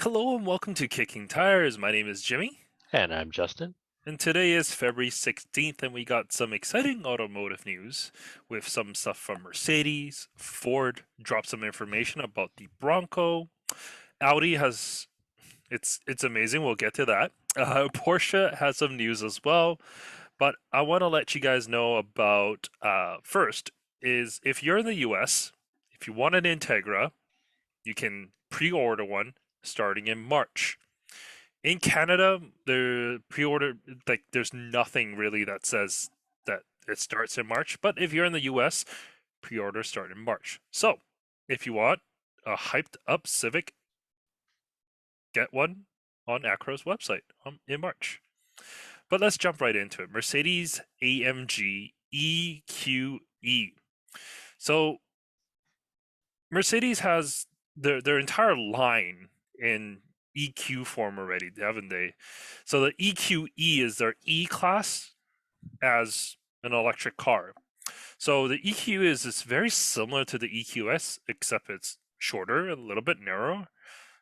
Hello and welcome to Kicking Tires. My name is Jimmy, And I'm Justin. and today is February 16th, and we got some exciting automotive news with some stuff from Mercedes. Ford dropped some information about the Bronco. Audi has it's amazing. We'll get to that. Porsche has some news as well, but I want to let you guys know about first is if you're in the US, if you want an Integra, you can pre-order one starting in March. In Canada, the pre-order there's nothing really that says that it starts in March. But if you're in the US, pre-orders start in March. So if you want a hyped up Civic, get one on Acro's website in March. But let's jump right into it. Mercedes-AMG EQE. So Mercedes has their entire line in EQ form already, haven't they? So the EQE is their E class as an electric car. So the EQ is very similar to the EQS, except it's shorter, a little bit narrower.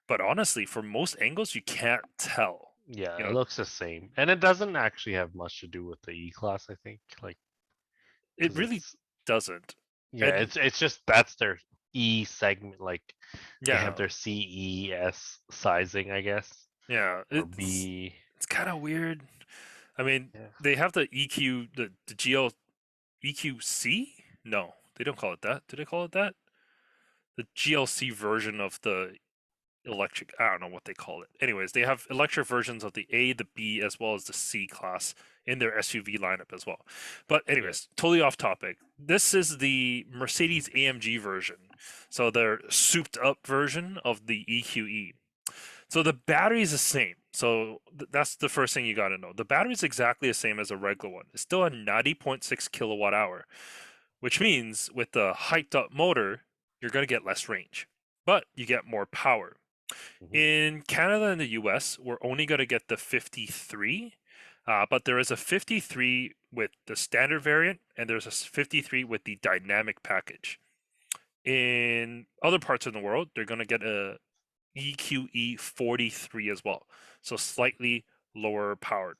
But honestly, from most angles, you can't tell. Yeah, You it know, looks the same. And it doesn't actually have much to do with the E-Class, I think. it Because really doesn't. yeah, And it's just that's their E segment. Like, they have yeah, their CES sizing, I guess, yeah, or it's B. it's kind of weird. I mean, Yeah. they have the EQ, the GL EQC? No, they don't call it that. Do they call it that? The GLC version of the electric. I don't know what they call it. Anyways, they have electric versions of the A, the B, as well as the C class in their SUV lineup as well. But Yeah. anyways, totally off topic. This is the Mercedes AMG version, so their souped up version of the EQE. So the battery is the same. So that's the first thing you got to know. The battery is exactly the same as a regular one. It's still a 90.6 kilowatt hour, which means with the hyped up motor, you're going to get less range, but you get more power. Hmm. In Canada and the US, we're only going to get the 53, but there is a 53 with the standard variant, and there's a 53 with the dynamic package. In other parts of the world, they're going to get a EQE 43 as well, so slightly lower powered.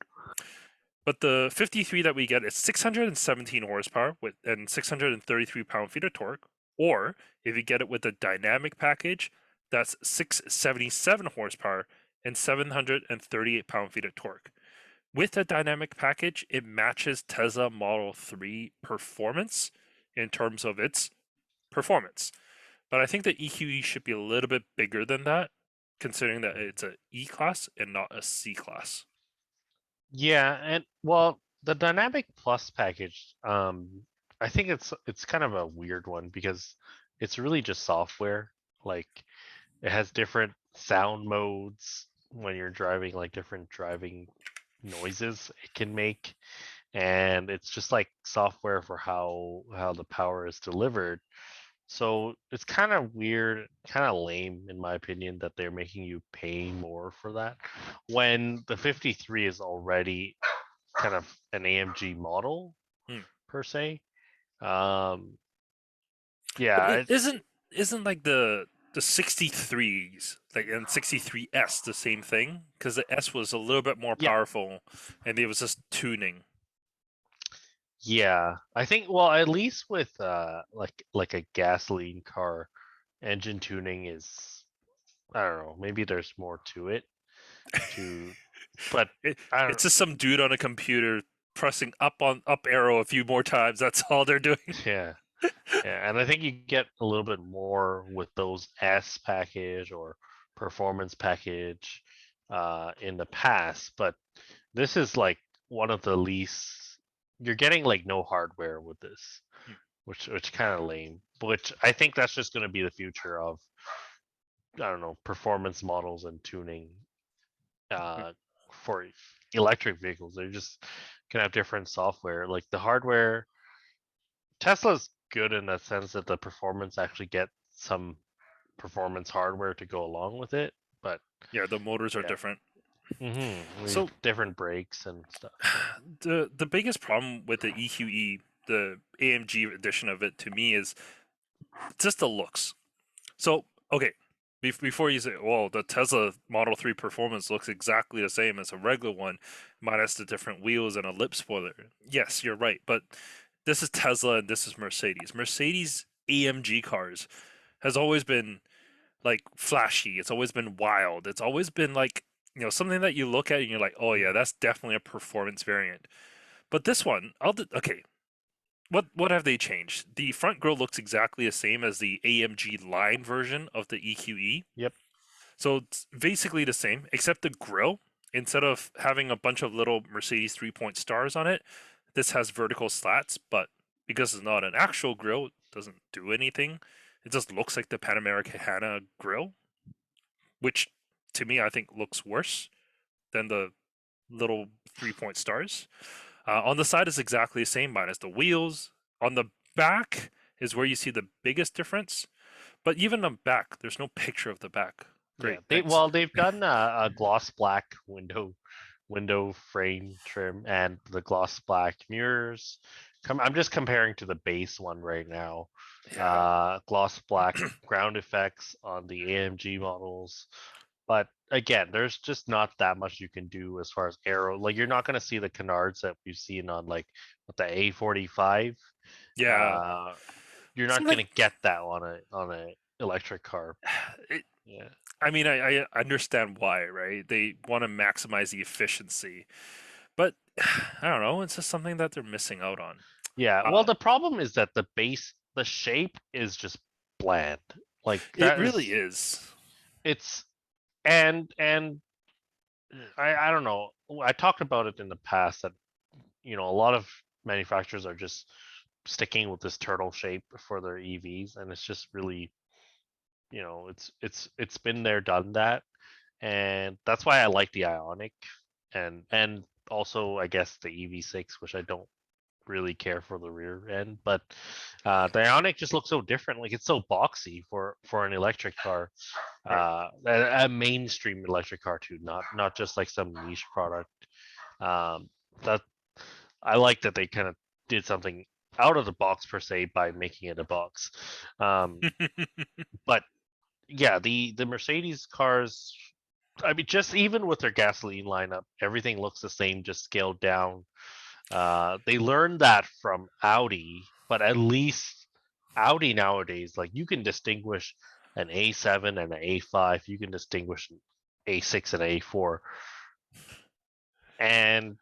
But the 53 that we get is 617 horsepower with and 633 pound-feet of torque. Or if you get it with the dynamic package, that's 677 horsepower and 738 pound-feet of torque. With the dynamic package, it matches Tesla Model 3 performance in terms of its performance. But I think the EQE should be a little bit bigger than that, considering that it's a E class and not a C class. Yeah, and well, the Dynamic Plus package, I think it's kind of a weird one because it's really just software. Like, it has different sound modes when you're driving, like different driving noises it can make, and it's just like software for how the power is delivered. So it's kind of weird, kind of lame in my opinion that they're making you pay more for that when the 53 is already kind of an AMG model Hmm. per se. Um, But yeah, it isn't like the 63s like and 63S the same thing because the S was a little bit more yeah, powerful and it was just tuning. yeah. I think well, at least with like a gasoline car, engine tuning is I don't know. Maybe there's more to it. To but It, I don't. it's just some dude on a computer pressing up arrow a few more times. That's all they're doing. Yeah. Yeah, and I think you get a little bit more with those S package or performance package in the past, but this is like one of the least. You're getting like no hardware with this, which kind of lame. Which I think that's just going to be the future of I don't know performance models and tuning uh, for electric vehicles. They're just gonna have different software. Like the hardware, Tesla's good in the sense that the performance actually get some performance hardware to go along with it. But Yeah, the motors are yeah, different. we have So different brakes and stuff. So the biggest problem with the EQE, the AMG edition of it, to me is just the looks. So okay, Before you say, well, the Tesla Model 3 performance looks exactly the same as a regular one, minus the different wheels and a lip spoiler. Yes, you're right, but this is Tesla and this is Mercedes. Mercedes AMG cars has always been like flashy. It's always been wild. It's always been like, something that you look at and you're like, oh yeah, that's definitely a performance variant. But this one, okay. What have they changed? The front grille looks exactly the same as the AMG line version of the EQE. Yep. So it's basically the same, except the grille. Instead of having a bunch of little Mercedes 3-point stars on it, this has vertical slats, but because it's not an actual grille, it doesn't do anything. It just looks like the Pan Americana grille, which to me I think looks worse than the little 3-point stars. On the side is exactly the same, minus the wheels. On the back is where you see the biggest difference. But even on back, there's no picture of the back. Yeah. Great, They thanks. well, they've done a gloss black window frame trim and the gloss black mirrors. I'm just comparing to the base one right now. Yeah, Gloss black ground effects on the AMG models. But again, there's just not that much you can do as far as aero. Like you're not going to see the canards that we've seen on like with the A45. yeah. Uh, you're So not like, going to get that on a electric car. it, Yeah. I mean, I understand why, right? They want to maximize the efficiency, but I don't know. It's just something that they're missing out on. Yeah. Well, Uh, the problem is that the shape is just bland. Like it that really is is. it's and I don't know. I talked about it in the past that a lot of manufacturers are just sticking with this turtle shape for their EVs, and it's just really it's been there, done that, and that's why I like the Ionic, and also I guess the EV6, which I don't really care for the rear end, but the Ionic just looks so different. Like it's so boxy for an electric car, Right. a mainstream electric car too, not just like some niche product. That I like that they kind of did something out of the box per se by making it a box. Um, but yeah, the Mercedes cars. I mean, just even with their gasoline lineup, everything looks the same, just scaled down. They learned that from Audi, but at least Audi nowadays, like you can distinguish an A7 and an A5. You can distinguish an A6 and A4, and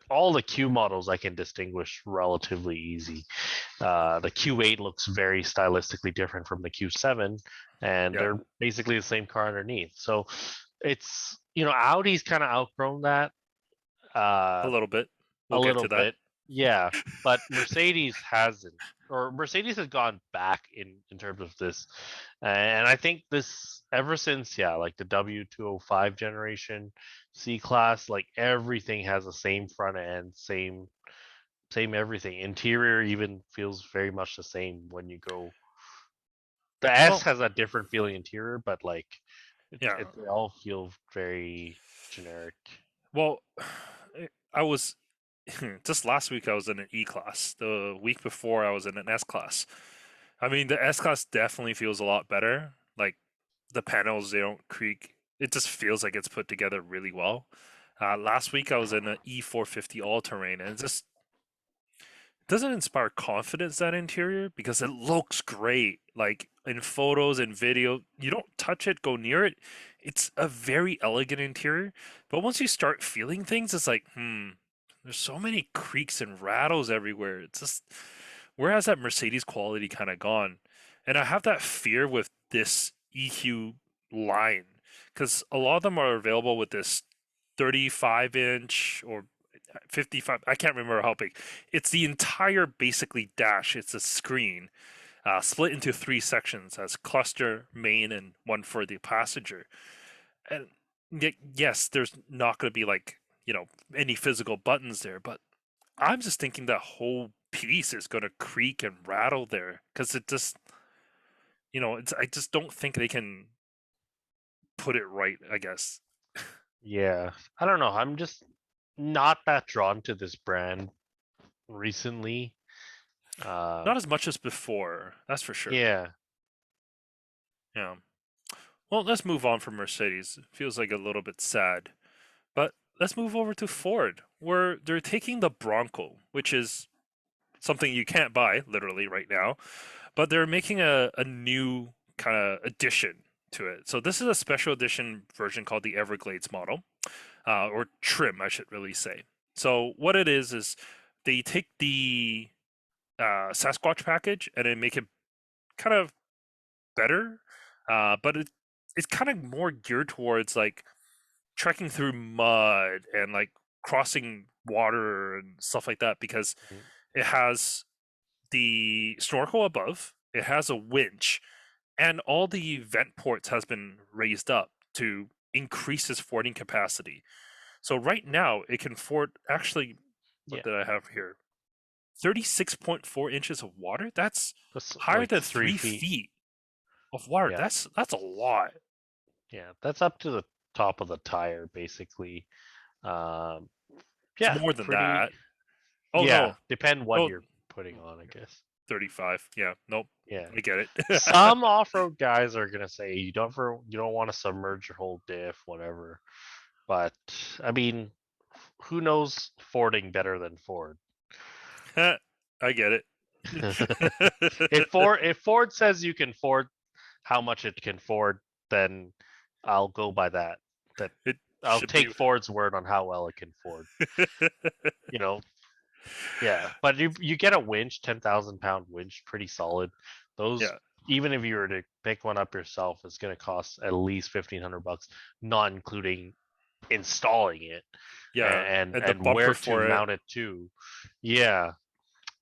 all the Q models I can distinguish relatively easy. The Q8 looks very stylistically different from the Q7, and Yeah, they're basically the same car underneath. So it's Audi's kind of outgrown that. a Uh, little bit. A We'll get little to that. bit, yeah, but Mercedes hasn't, or Mercedes has gone back in terms of this, and I think this ever since, yeah, like the W205 generation, C class, like everything has the same front end, same everything. Interior even feels very much the same when you go. The S Well, has a different feeling interior, but like yeah. they all feel very generic. Well, I was just last week I was in an E class. The week before I was in an S class. I mean, the S class definitely feels a lot better. Like the panels, they don't creak. It just feels like it's put together really well. Last week I was in an E450 all terrain, and it just doesn't inspire confidence, that interior, because it looks great. Like in photos and video, you don't touch it, go near it. It's a very elegant interior, but once you start feeling things, it's like, there's so many creaks and rattles everywhere. It's just, where has that Mercedes quality kind of gone? And I have that fear with this EQ line, because a lot of them are available with this 35-inch or 55. I can't remember how big. It's the entire basically dash. It's a screen split into three sections as cluster, main, and one for the passenger. And yes, there's not going to be like, any physical buttons there, but I'm just thinking that whole piece is going to creak and rattle there because it just, I just don't think they can put it right, I guess. Yeah, I don't know. I'm just not that drawn to this brand recently. Uh, Not as much as before, that's for sure. yeah, Yeah. Well, let's move on from Mercedes. It feels like a little bit sad. But let's move over to Ford, where they're taking the Bronco, which is something you can't buy literally right now, but they're making a new kind of addition to it. So this is a special edition version called the Everglades model, or trim, I should really say. So what it is they take the Sasquatch package and then make it kind of better, but it's kind of more geared towards like trekking through mud and like crossing water and stuff like that because Mhm. it has the snorkel above, it has a winch, and all the vent ports has been raised up to increase its fording capacity. So right now it can ford actually what Yeah, did I have here? 36.4 inches of water? That's that's higher like than 3 three feet. feet of water. Yeah, That's a lot. yeah, that's up to the top of the tire, basically. Um, It's yeah, more than pretty. that. Oh Yeah, no. depend what Oh, you're putting on, I guess. 35. Yeah, nope. Yeah. I get it. Some off-road guys are gonna say you don't want to submerge your whole diff, whatever. But I mean, who knows fording better than Ford? I get it. If Ford says you can ford how much it can ford, then I'll go by that. That It I'll should be. take Ford's word on how well it can ford. You know, yeah. But you get a winch, 10,000 pound winch, pretty solid. Those, Yeah, even if you were to pick one up yourself, it's gonna cost at least $1,500, not including installing it yeah, and the and bumper where to for it. mount it to. Yeah.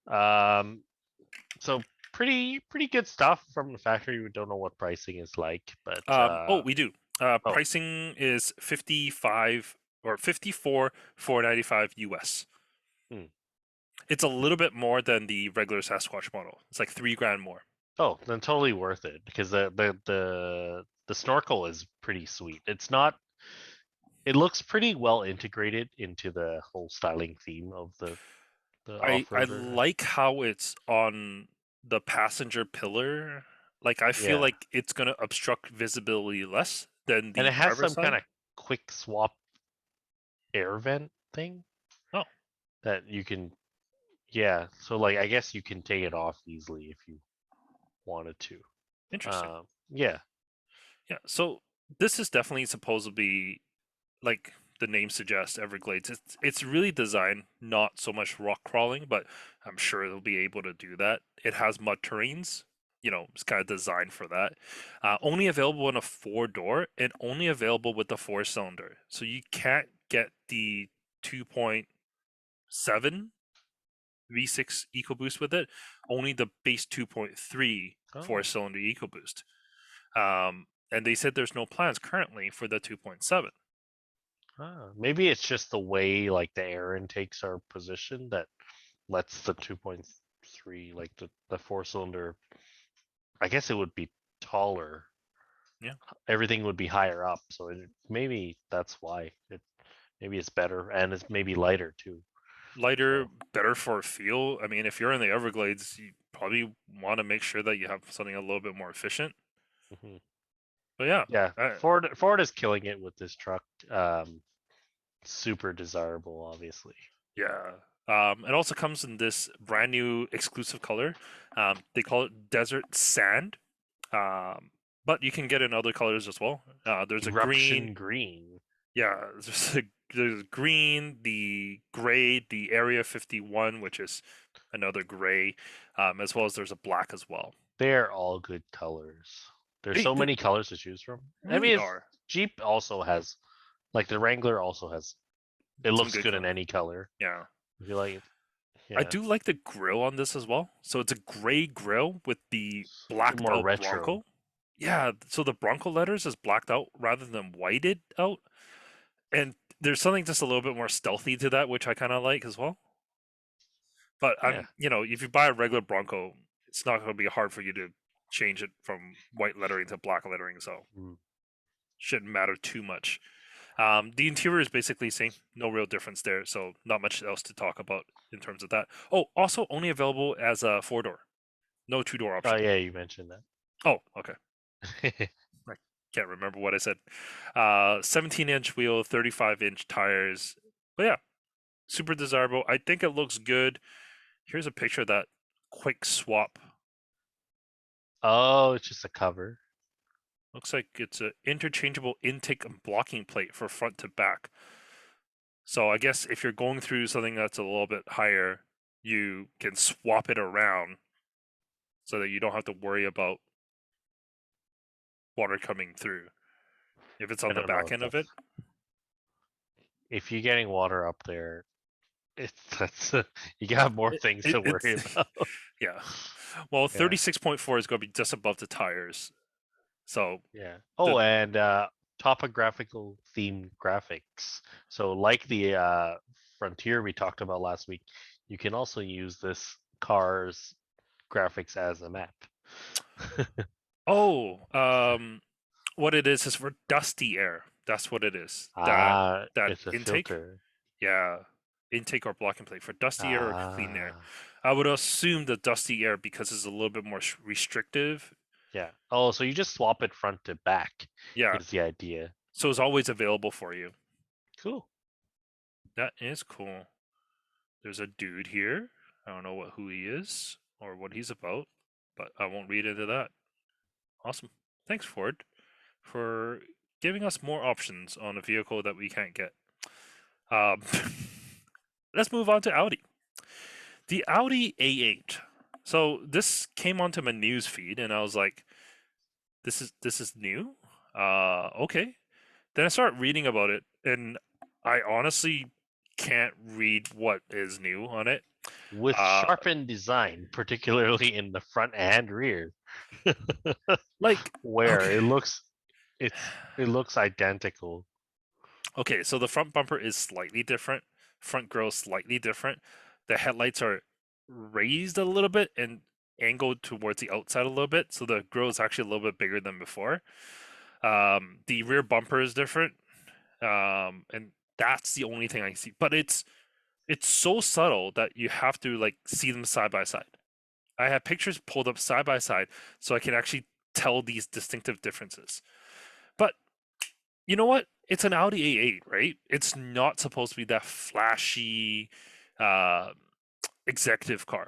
Um. So pretty good stuff from the factory. We don't know what pricing is like, but Oh, we do. oh, Pricing is 55 or 54,495 US. hmm. It's a little bit more than the regular Sasquatch model. It's like 3 grand more. Oh, then totally worth it because the snorkel is pretty sweet. It's not. It looks pretty well integrated into the whole styling theme of the I off-roader. like how it's on the passenger pillar. Like I feel Yeah, like it's gonna obstruct visibility less than and the it has driver's some kind side. of quick swap air vent thing Oh, that you can. Yeah, so like I guess you can take it off easily if you wanted to. interesting. Yeah, Yeah, so this is definitely supposed to be like the name suggests, Everglades. It's really designed not so much rock crawling, but I'm sure it'll be able to do that. It has mud terrains. It's kind of designed for that. Only available in a 4 door and only available with the 4 cylinder. So you can't get the 2.7 V6 EcoBoost with it. Only the base 2.3 oh, four-cylinder EcoBoost. And they said there's no plans currently for the 2.7. maybe it's just the way like the air intakes are positioned that lets the 2.3 like the four cylinder. I guess it would be taller. Yeah, Everything would be higher up, so maybe that's why maybe it's better and it's maybe lighter too. lighter, So better for feel. I mean, if you're in the Everglades, you probably want to make sure that you have something a little bit more efficient. mhm. But yeah, Yeah, uh, Ford is killing it with this truck. Super desirable, obviously. yeah. It also comes in this brand new exclusive color. They call it Desert Sand. Um, but you can get in other colors as well. There's a green. Eruption green. Yeah, there's green, the gray, the Area 51, which is another gray, as well as there's a black as well. They're all good colors. There's They so they many colors to choose from. I really mean, it's, are Jeep also has, like the Wrangler also has. It some looks good good in color. any color. Yeah. If you like it, I yeah. do like the grill on this as well. So it's a gray grill with the blacked More out retro. Bronco. Yeah, so the Bronco letters is blacked out rather than whited out. And there's something just a little bit more stealthy to that, which I kind of like as well. But Yeah. if you buy a regular Bronco, it's not going to be hard for you to change it from white lettering to black lettering, so Mm. shouldn't matter too much. The interior is basically same, no real difference there, so not much else to talk about in terms of that. Oh, also only available as a 4 door, no 2 door Oh option. yeah, you mentioned Oh, okay. that. Right. Can't remember what I said. 17-inch wheel, 35-inch tires. But yeah, super desirable. I think it looks good. Here's a picture of that quick swap. Oh, it's just a cover. Looks like it's an interchangeable intake and blocking plate for front to back. So I guess if you're going through something that's a little bit higher, you can swap it around so that you don't have to worry about water coming through if it's I on the don't know back if end of it. that's if you're getting water up there, it's that's you got more things to worry It's about. yeah. Well, Yeah, 36.4 is going to be just above the tires. So yeah. the Oh, and topographical themed graphics. So like the Frontier we talked about last week, you can also use this car's graphics as a map. oh, what it is for dusty air. That's what it is. That Ah, that it's a intake, filter. yeah, intake or blocking plate for dusty air or clean air. Ah, I would assume the dusty air because it's a little bit more restrictive. yeah. Oh, so you just swap it front to back Yeah, is the idea. so it's always available for you. Cool. That is cool. There's a dude here. I don't know who he is or what he's about, but I won't read into that. Awesome. Thanks, Ford, for giving us more options on a vehicle that we can't get. Um, let's move on to Audi. The Audi A8. So this came onto my news feed, and I was like, "This is new." Okay. Then I start reading about it, and I honestly can't read what is new on it. With Uh, sharpened design, particularly in the front and rear, like, where okay, it looks identical. okay. So the front bumper is slightly different. Front grille slightly different. The headlights are raised a little bit and angled towards the outside a little bit, so the grille is actually a little bit bigger than before. The rear bumper is different, and that's the only thing I see. But it's so subtle that you have to like see them side by side. I have pictures pulled up side by side so I can actually tell these distinctive differences. But you know what? It's an Audi A8, right? It's not supposed to be that flashy uh, executive car.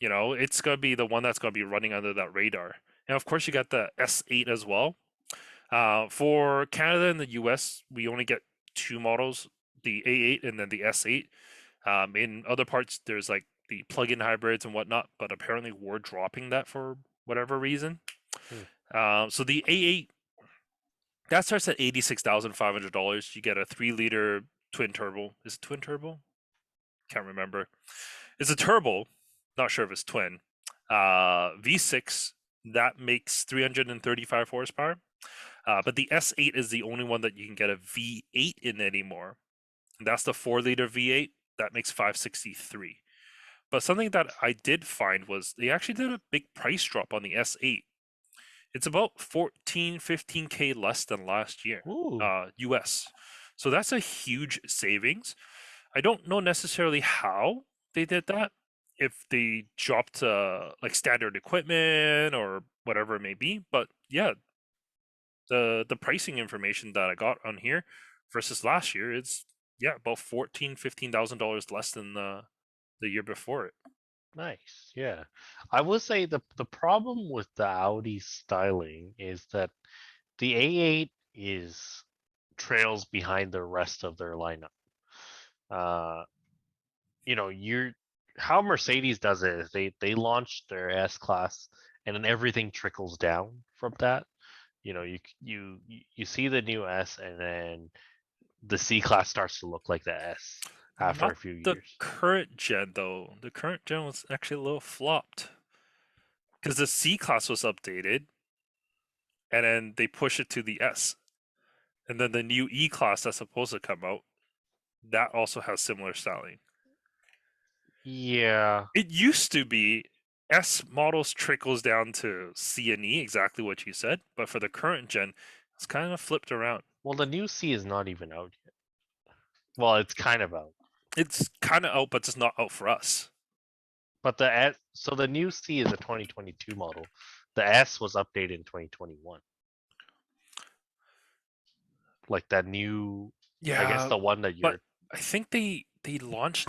You know, it's gonna be the one that's gonna be running under that radar. And of course, you got the S8 as well. For Canada and the US, we only get two models, the A8 and then the S8. In other parts, there's like the plug-in hybrids and whatnot, but apparently we're dropping that for whatever reason. Hmm. So the A8 that starts at $86,500. You get a 3-liter twin turbo. Is it twin turbo? Can't remember. It's a turbo. Not sure if it's twin. V6 that makes 335 horsepower. But the S8 is the only one that you can get a V8 in anymore. And that's the 4-liter V8 that makes 563. But something that I did find was they actually did a big price drop on the S8. It's about 14, 15K less than last year, Ooh, US. So that's a huge savings. I don't know necessarily how they did that. If they dropped like standard equipment or whatever it may be, but yeah, the pricing information that I got on here versus last year, it's yeah about 14, $15,000 less than the year before it. nice. Yeah. I would say the problem with the Audi styling is that the A8 is trails behind the rest of their lineup. Uh, you're how Mercedes does it is they launch their S class and then everything trickles down from that. You see the new S and then the C class starts to look like the S after Not a few the years. current gen though. The current gen was actually a little flopped because the C class was updated and then they push it to the S. And then the new E class that's supposed to come out, that also has similar styling. Yeah. It used to be S models trickles down to C and E, exactly what you said, but for the current gen, it's kind of flipped around. Well, the new C is not even out yet. Well, it's kind of out. It's kind of out, but it's not out for us. But the new C is a 2022 model. The S was updated in 2021. like that new, I guess Yeah, the one that but you're. I think they launched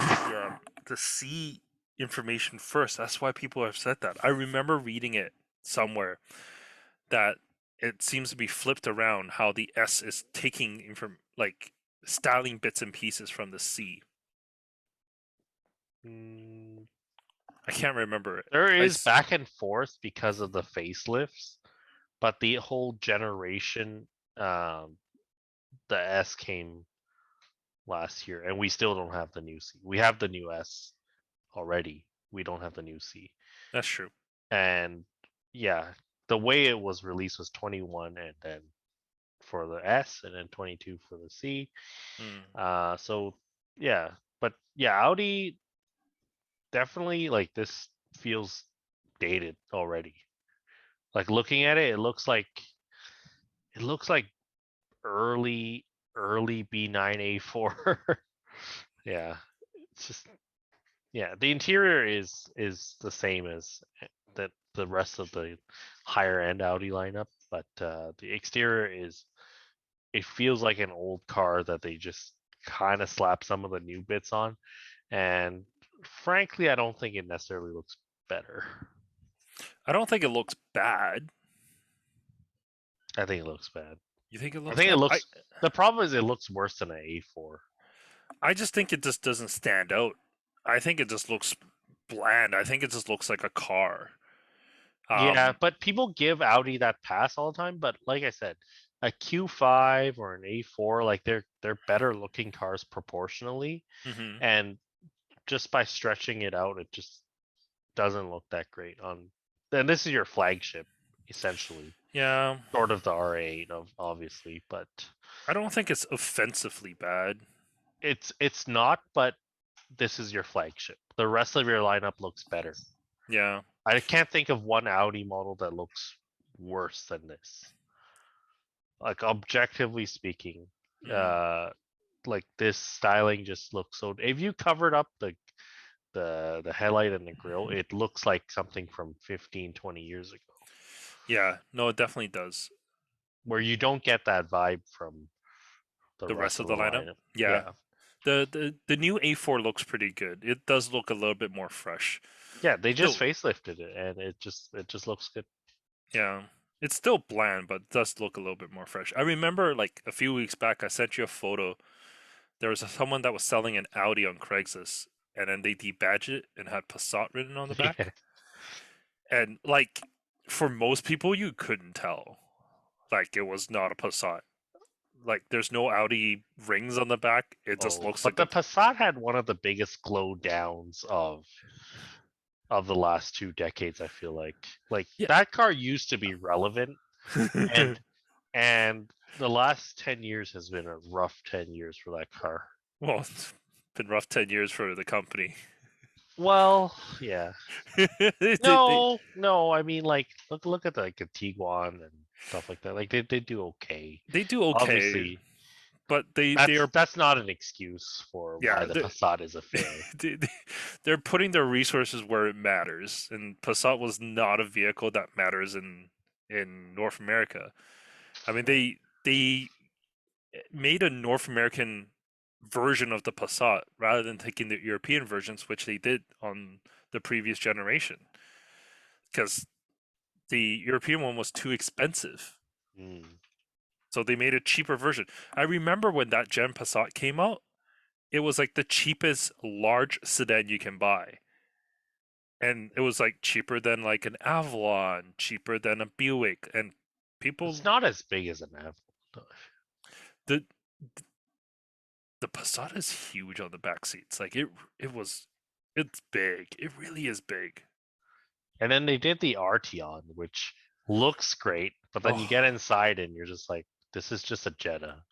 the C information first. That's why people have said that. I remember reading it somewhere that it seems to be flipped around how the S is taking from like styling bits and pieces from the C. Mm, I can't remember it. there I is s- back and forth because of the facelifts, but the whole generation, um, the S came last year, and we still don't have the new C. We have the new S already. We don't have the new C. that's true. And yeah, the way it was released was 21, and then for the S, and then 22 for the C. Mm. So yeah, but yeah, Audi definitely, like, this feels dated already. Like looking at it, it looks like early B9A4. Yeah, it's just, yeah. The interior is the same as that the rest of the higher end Audi lineup, but the exterior is, it feels like an old car that they just kind of slap some of the new bits on, and frankly, I don't think it necessarily looks better. I don't think it looks bad. I think it looks bad. You think it I looks think it bad? looks. The problem is it looks worse than an A4. I just think it just doesn't stand out. I think it just looks bland. I think it just looks like a car. Yeah, Um, but people give Audi that pass all the time. But like I said, a Q5 or an A4, like they're better looking cars proportionally, mhm. and just by stretching it out, it just doesn't look that great on. And this is your flagship, essentially, Yeah, sort of the R8 of obviously, but I don't think it's offensively bad. it's not. But this is your flagship. The rest of your lineup looks better. Yeah. I can't think of one Audi model that looks worse than this. Like objectively speaking, Mm. uh, like this styling just looks so. If you covered up the headlight and the grille, it looks like something from 15, 20 years ago, Yeah, no, it definitely does. where you don't get that vibe from the The rest rest of of the the lineup. lineup. Yeah. Yeah, The new A4 looks pretty good. It does look a little bit more fresh. yeah, they just Still, facelifted it, and it just looks good. yeah. It's still bland, but it does look a little bit more fresh. I remember like a few weeks back I sent you a photo. There was someone that was selling an Audi on Craigslist and then they debadged it and had Passat written on the Yeah. back. And like for most people you couldn't tell. Like it was not a Passat. Like there's no Audi rings on the back. It just Oh, looks but like the a Passat had one of the biggest glow downs of the last 2 decades. I feel like yeah. that car used to be relevant, and and the last 10 years has been a rough 10 years for that car. Well, it's been rough 10 years for the company. Well, yeah, they, no, I mean, like, look at like a Tiguan and stuff like that. Like they do okay. they do okay, Obviously, but they that's are that's not an excuse for why yeah the Passat is a failure. they, they're putting their resources where it matters, and Passat was not a vehicle that matters in North America. I mean, they made a North American version of the Passat rather than taking the European versions, which they did on the previous generation, because the European one was too expensive. Mm. So they made a cheaper version. I remember when that Gen Passat came out, it was like the cheapest large sedan you can buy. And it was like cheaper than like an Avalon, cheaper than a Buick, and It's people not as big as an Avalon. the the Passat is huge on the back seats. Like it's big. It really is big. And then they did the Arteon, which looks great, but then you get Oh, inside and you're just like, this is just a Jetta.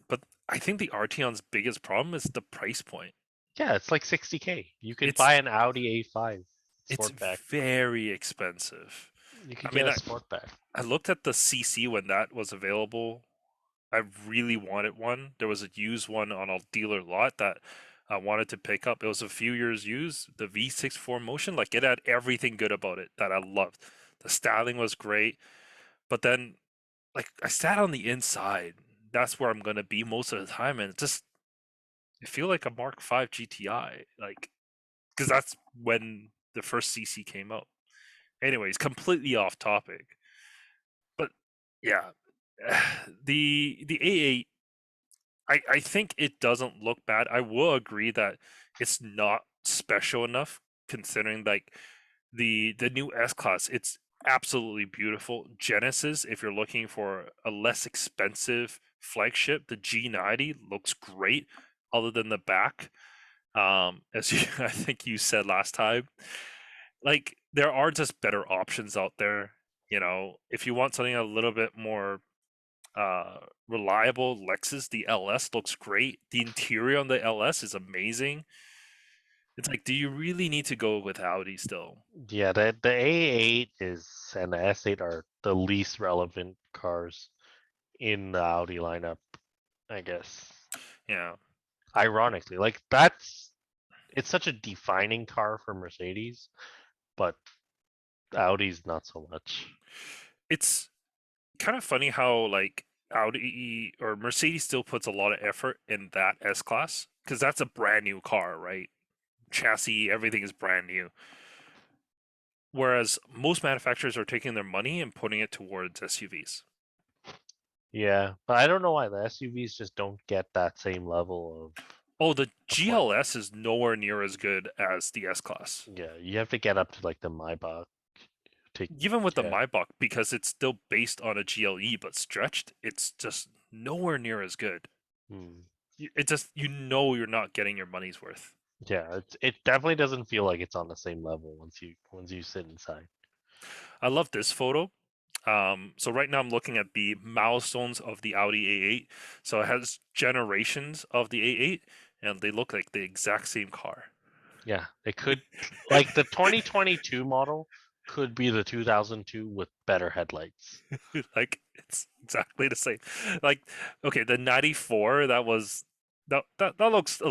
but I think the Arteon's biggest problem is the price point. Yeah, it's like 60K. You could It's buy an Audi A5 it's Sportback. very expensive. You could I get mean, a Sportback. I looked at the CC when that was available. I really wanted one. There was a used one on a dealer lot that I wanted to pick up. It was a few years used. The V6 4 Motion, like it had everything good about it that I loved. The styling was great, but then like I sat on the inside. that's where I'm gonna be most of the time, and I feel like a Mark V GTI, like because that's when the first CC came out. Anyways, completely off topic, but yeah, the A8, I think it doesn't look bad. I will agree that it's not special enough considering like the new S class. It's absolutely beautiful. Genesis, if you're looking for a less expensive flagship, the G90 looks great. Other than the back, as you, I think you said last time, like there are just better options out there. You know, if you want something a little bit more reliable, Lexus, the LS looks great. The interior on the LS is amazing. It's like, do you really need to go with Audi still? Yeah, the A8 is and the S8 are the least relevant cars in the Audi lineup, I guess. Yeah, Ironically, like it's such a defining car for Mercedes, but Audi's not so much. it's kind of funny how like Audi or Mercedes still puts a lot of effort in that S class because that's a brand new car, right? Chassis, everything is brand new. Whereas most manufacturers are taking their money and putting it towards SUVs. Yeah, but I don't know why the SUVs just don't get that same level Oh, the of play. GLS is nowhere near as good as the S class. Yeah, you have to get up to like the Maybach to Even with the get. Maybach, because it's still based on a GLE but stretched, it's just nowhere near as good. Hmm. It just you're not getting your money's worth. Yeah, it definitely doesn't feel like it's on the same level once you sit inside. I love this photo. So right now I'm looking at the milestones of the Audi A8. So it has generations of the A8, and they look like the exact same car. Yeah, it could like the 2022 model could be the 2002 with better headlights. Like it's exactly the same. Like okay, the 94 that looks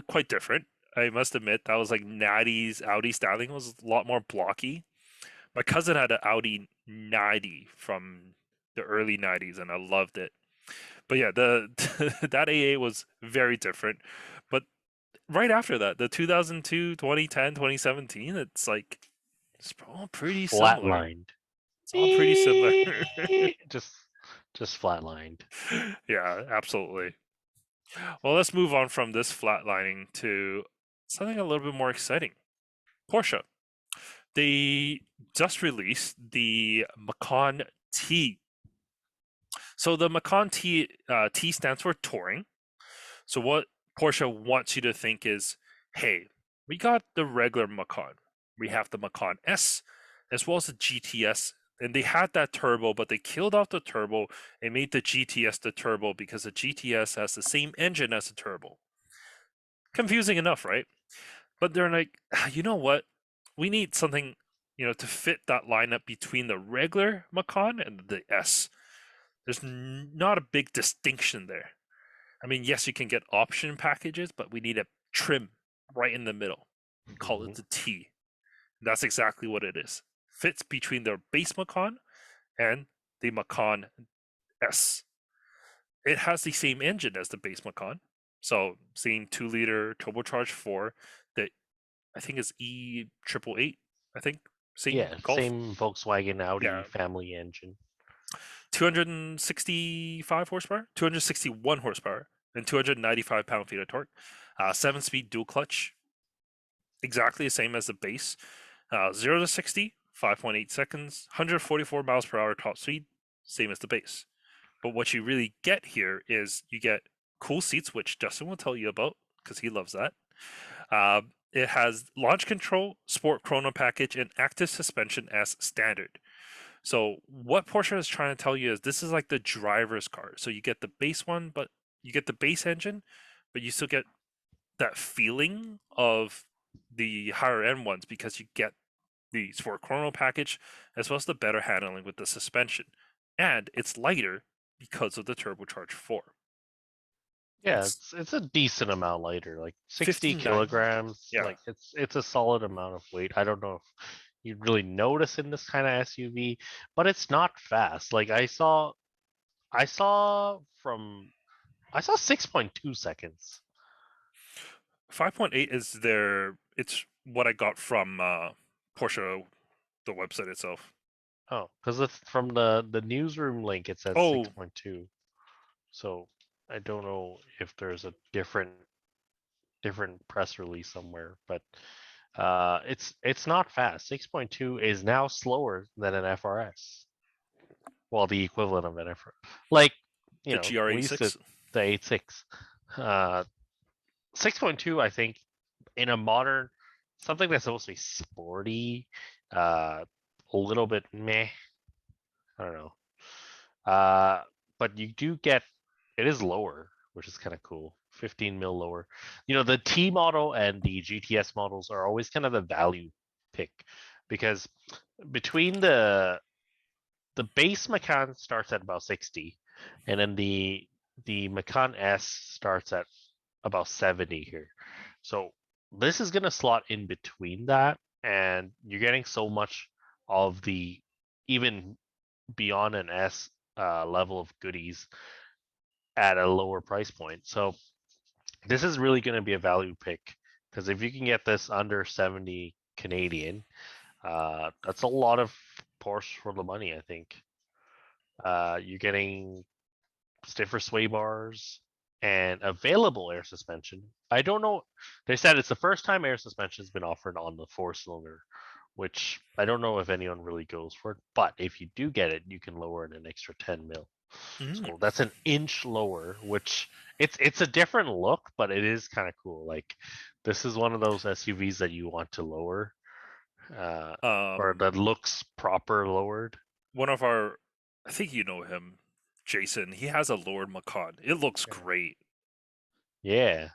quite different. I must admit that was like Natty's Audi styling was a lot more blocky. My cousin had an Audi 90 from the early 90s and I loved it. But yeah, the that AA was very different. But right after that, the 2002, 2010, 2017, it's like it's all pretty similar. Flatlined. It's all pretty similar. just just flatlined. Yeah, absolutely. Well, let's move on from this flatlining to something a little bit more exciting. Porsche. They just released the Macan T. So the Macan T, T stands for touring. So what Porsche wants you to think is, hey, we got the regular Macan. We have the Macan S as well as the GTS. And they had that turbo, but they killed off the turbo and made the GTS the turbo because the GTS has the same engine as the turbo. Confusing enough, right? But they're like, you know what? We need something, to fit that lineup between the regular Macan and the S. There's not a big distinction there. I mean, yes, you can get option packages, but we need a trim right in the middle. Call it Mhm. the T. That's exactly what it is. Fits between the base Macan and the Macan S. It has the same engine as the base Macan. So same 2-liter turbocharged 4 that I think is E888. I think same Yeah, Golf. same Volkswagen Audi Yeah, family engine. 265 horsepower, 261 horsepower, and 295 pound-feet of torque. 7-speed dual clutch, exactly the same as the base. 0 to 60, 5.8 seconds, 144 miles per hour top speed, same as the base. But what you really get here is you get cool seats, which Justin will tell you about because he loves that. It has launch control, sport chrono package, and active suspension as standard. So what Porsche is trying to tell you is this is like the driver's car. So you get the base one, but you get the base engine, but you still get that feeling of the higher end ones because you get the sport chrono package as well as the better handling with the suspension. And it's lighter because of the turbocharged 4. Yeah, It's it's a decent amount lighter, like 60 59. kilograms. Yeah. Like it's a solid amount of weight. I don't know if you'd really notice in this kind of SUV, but it's not fast. Like I saw from I saw 6.2 seconds. 5.8 is it's what I got from Porsche, the website itself. Oh, because it's from the newsroom link. It says Oh, 6.2. So I don't know if there's a different press release somewhere, but it's not fast. 6.2 is now slower than an FRS. Well, the equivalent of an FRS. Like, the we used to GR86. the 86. 6.2, I think, in a modern something that's supposed to be sporty, a little bit meh. I don't know. But you do get it is lower, which is kind of cool. 15 mil lower. The T model and the GTS models are always kind of the value pick because between the base Macan starts at about 60, and then the Macan S starts at about 70 here. So this is gonna slot in between that, and you're getting so much of the even beyond an S level of goodies at a lower price point. So this is really going to be a value pick because if you can get this under 70 Canadian, that's a lot of Porsche for the money. I think you're getting stiffer sway bars and available air suspension. I don't know. They said it's the first time air suspension has been offered on the four-cylinder, which I don't know if anyone really goes for it. But if you do get it, you can lower it an extra 10 mil. Mm. So that's an inch lower, which it's a different look, but it is kind of cool. Like this is one of those SUVs that you want to lower, uh, or Um, that looks proper lowered. one of our, I think you know him, Jason. He has a lowered Macan. It looks Yeah. great. Yeah.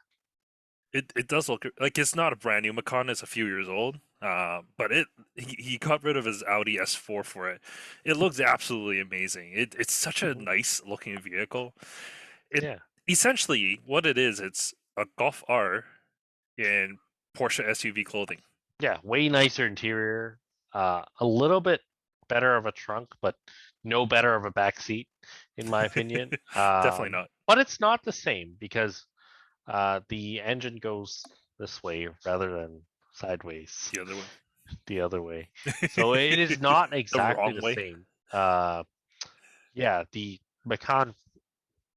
It does look like it's not a brand new Macan. It's a few years old. But he got rid of his Audi S4 for it. It looks absolutely amazing. It's such a Mhm. nice looking vehicle. It Yeah. essentially what it is. It's a Golf R in Porsche SUV clothing. Yeah. Way nicer interior. A little bit better of a trunk, but no better of a back seat, in my opinion. Definitely not But it's not the same because the engine goes this way rather than sideways. the other way. The other way. So it is not The exactly wrong the way. same. Yeah, the Macan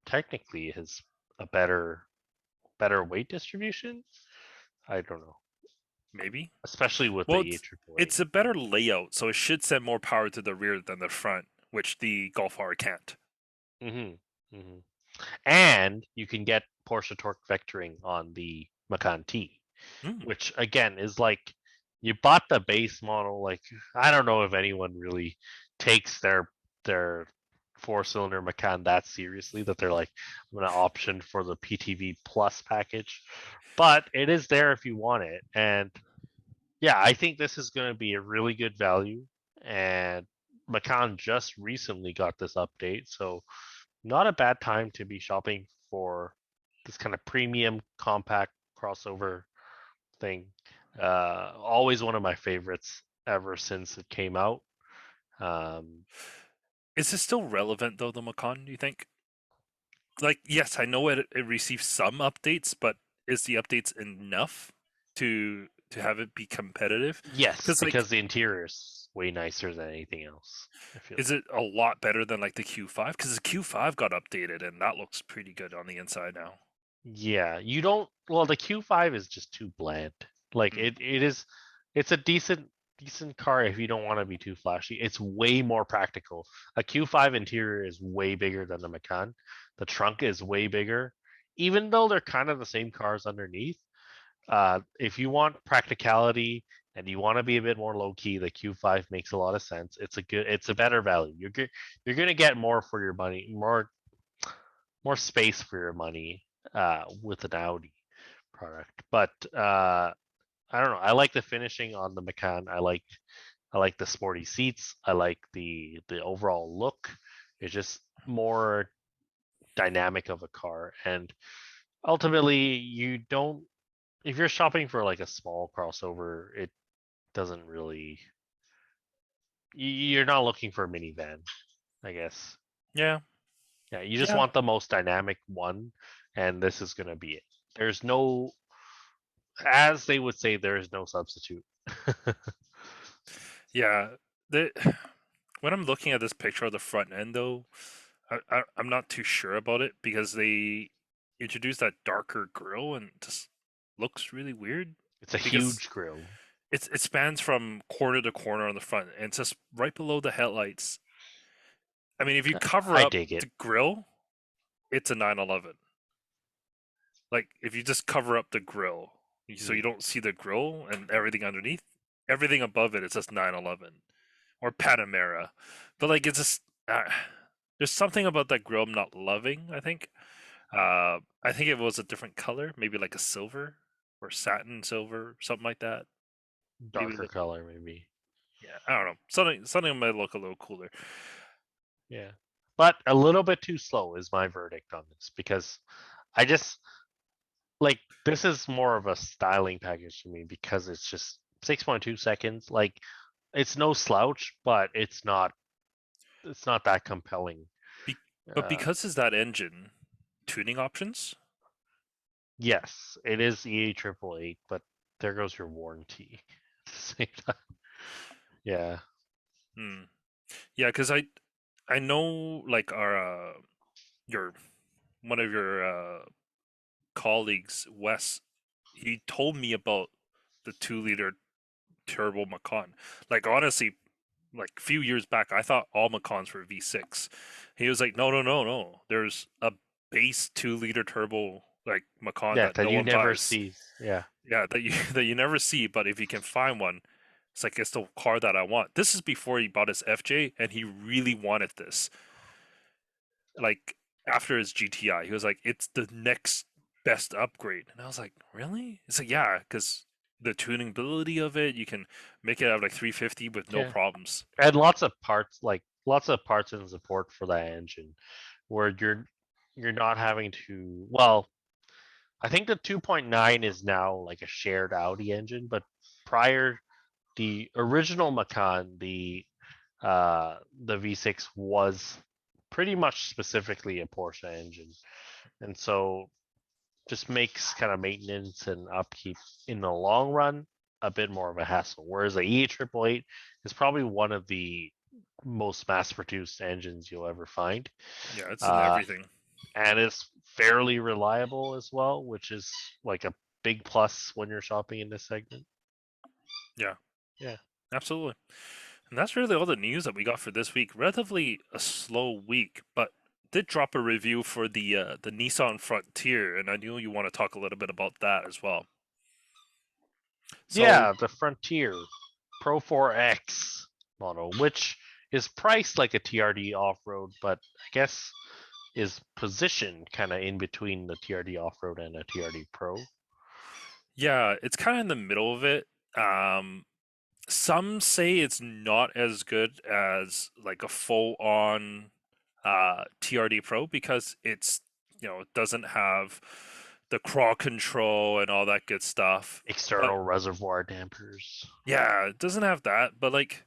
technically has a better weight distribution. I don't know, Maybe. especially with Well, the AAA. it's a better layout, so it should send more power to the rear than the front, which the Golf R can't. hmm hmm And you can get Porsche torque vectoring on the Macan T, Mm. which again is like you bought the base model. Like I don't know if anyone really takes their four-cylinder Macan that seriously that they're like I'm gonna option for the PTV Plus package, but it is there if you want it. And yeah, I think this is gonna be a really good value. And Macan just recently got this update, so not a bad time to be shopping for this kind of premium compact crossover thing. Always one of my favorites ever since it came out. Um, Is it still relevant though, the Macan? Do you think? Like, yes, I know it receives some updates, but is the updates enough to have it be competitive? yes, Because like, because the interior is way nicer than anything else. I feel is like. it a lot better than like the Q5? Because the Q5 got updated and that looks pretty good on the inside now. Yeah, you don't. Well, the Q5 is just too bland. Like Mm. it is. It's a decent car if you don't want to be too flashy. It's way more practical. A Q5 interior is way bigger than the Macan. The trunk is way bigger, even though they're kind of the same cars underneath. If you want practicality and you want to be a bit more low key, the Q5 makes a lot of sense. It's a better value. You're gonna get more for your money, more space for your money with an Audi product. But I don't know. I like the finishing on the Macan. I like the sporty seats. I like the overall look. It's just more dynamic of a car. And ultimately, you don't. If you're shopping for like a small crossover, it doesn't really. You're not looking for a minivan, I guess. Yeah, Yeah, you just Yeah, want the most dynamic one, and this is gonna be it. There's no, as they would say, there is no substitute. yeah. The when I'm looking at this picture of the front end, though, I'm not too sure about it because they introduced that darker grille and it just looks really weird It's a because huge grill. it spans from corner to corner on the front and it's just right below the headlights. I mean, if you cover I up dig it. the grille, it's a 911. Like if you just cover up the grill, so you Mm. don't see the grill and everything underneath, everything above it is just 911 or Panamera. But like it's just there's something about that grill I'm not loving. I think it was a different color, maybe like a silver or satin silver, something like that. Maybe Darker color, maybe. yeah, I don't know. Something might look a little cooler. Yeah, but a little bit too slow is my verdict on this because I just like this is more of a styling package to me because it's just 6.2 seconds. Like it's no slouch, but it's not that compelling. Be- but Uh, because it's that engine, tuning options. yes, it is EA888, but there goes your warranty. At the same time. Yeah, Hmm. Yeah, because I know like our your one of your colleagues, Wes, he told me about the 2 liter turbo Macan. Like honestly, like a few years back, I thought all Macans were V6. He was like, no, no, no, no. There's a base 2 liter turbo like Macan yeah, that that no you one never buys. see. Yeah, Yeah, that you that you never see. But if you can find one, it's like it's the car that I want. This is before he bought his FJ, and he really wanted this. Like after his GTI, he was like, it's the next best upgrade. And I was like, really? It's like, yeah, because the tuning ability of it, you can make it out of like 350 with no yeah, problems. and lots of parts and support for that engine, where you're not having to. Well, I think the 2.9 is now like a shared Audi engine, but prior the original Macan, the V6 was pretty much specifically a Porsche engine, and so just makes kind of maintenance and upkeep in the long run a bit more of a hassle. Whereas the E888 is probably one of the most mass-produced engines you'll ever find, Yeah, it's in uh, everything. and it's fairly reliable as well, which is like a big plus when you're shopping in this segment. Yeah, Yeah. absolutely. And that's really all the news that we got for this week. Relatively a slow week, but did drop a review for the Nissan Frontier, and I knew you want to talk a little bit about that as well. So Yeah, the Frontier Pro 4X model, which is priced like a TRD off-road, but I guess is positioned kind of in between the TRD off-road and a TRD Pro. yeah, it's kind of in the middle of it. Um, some say it's not as good as like a full-on TRD Pro because it doesn't have the crawl control and all that good stuff. But External reservoir dampers. yeah, it doesn't have that. But like,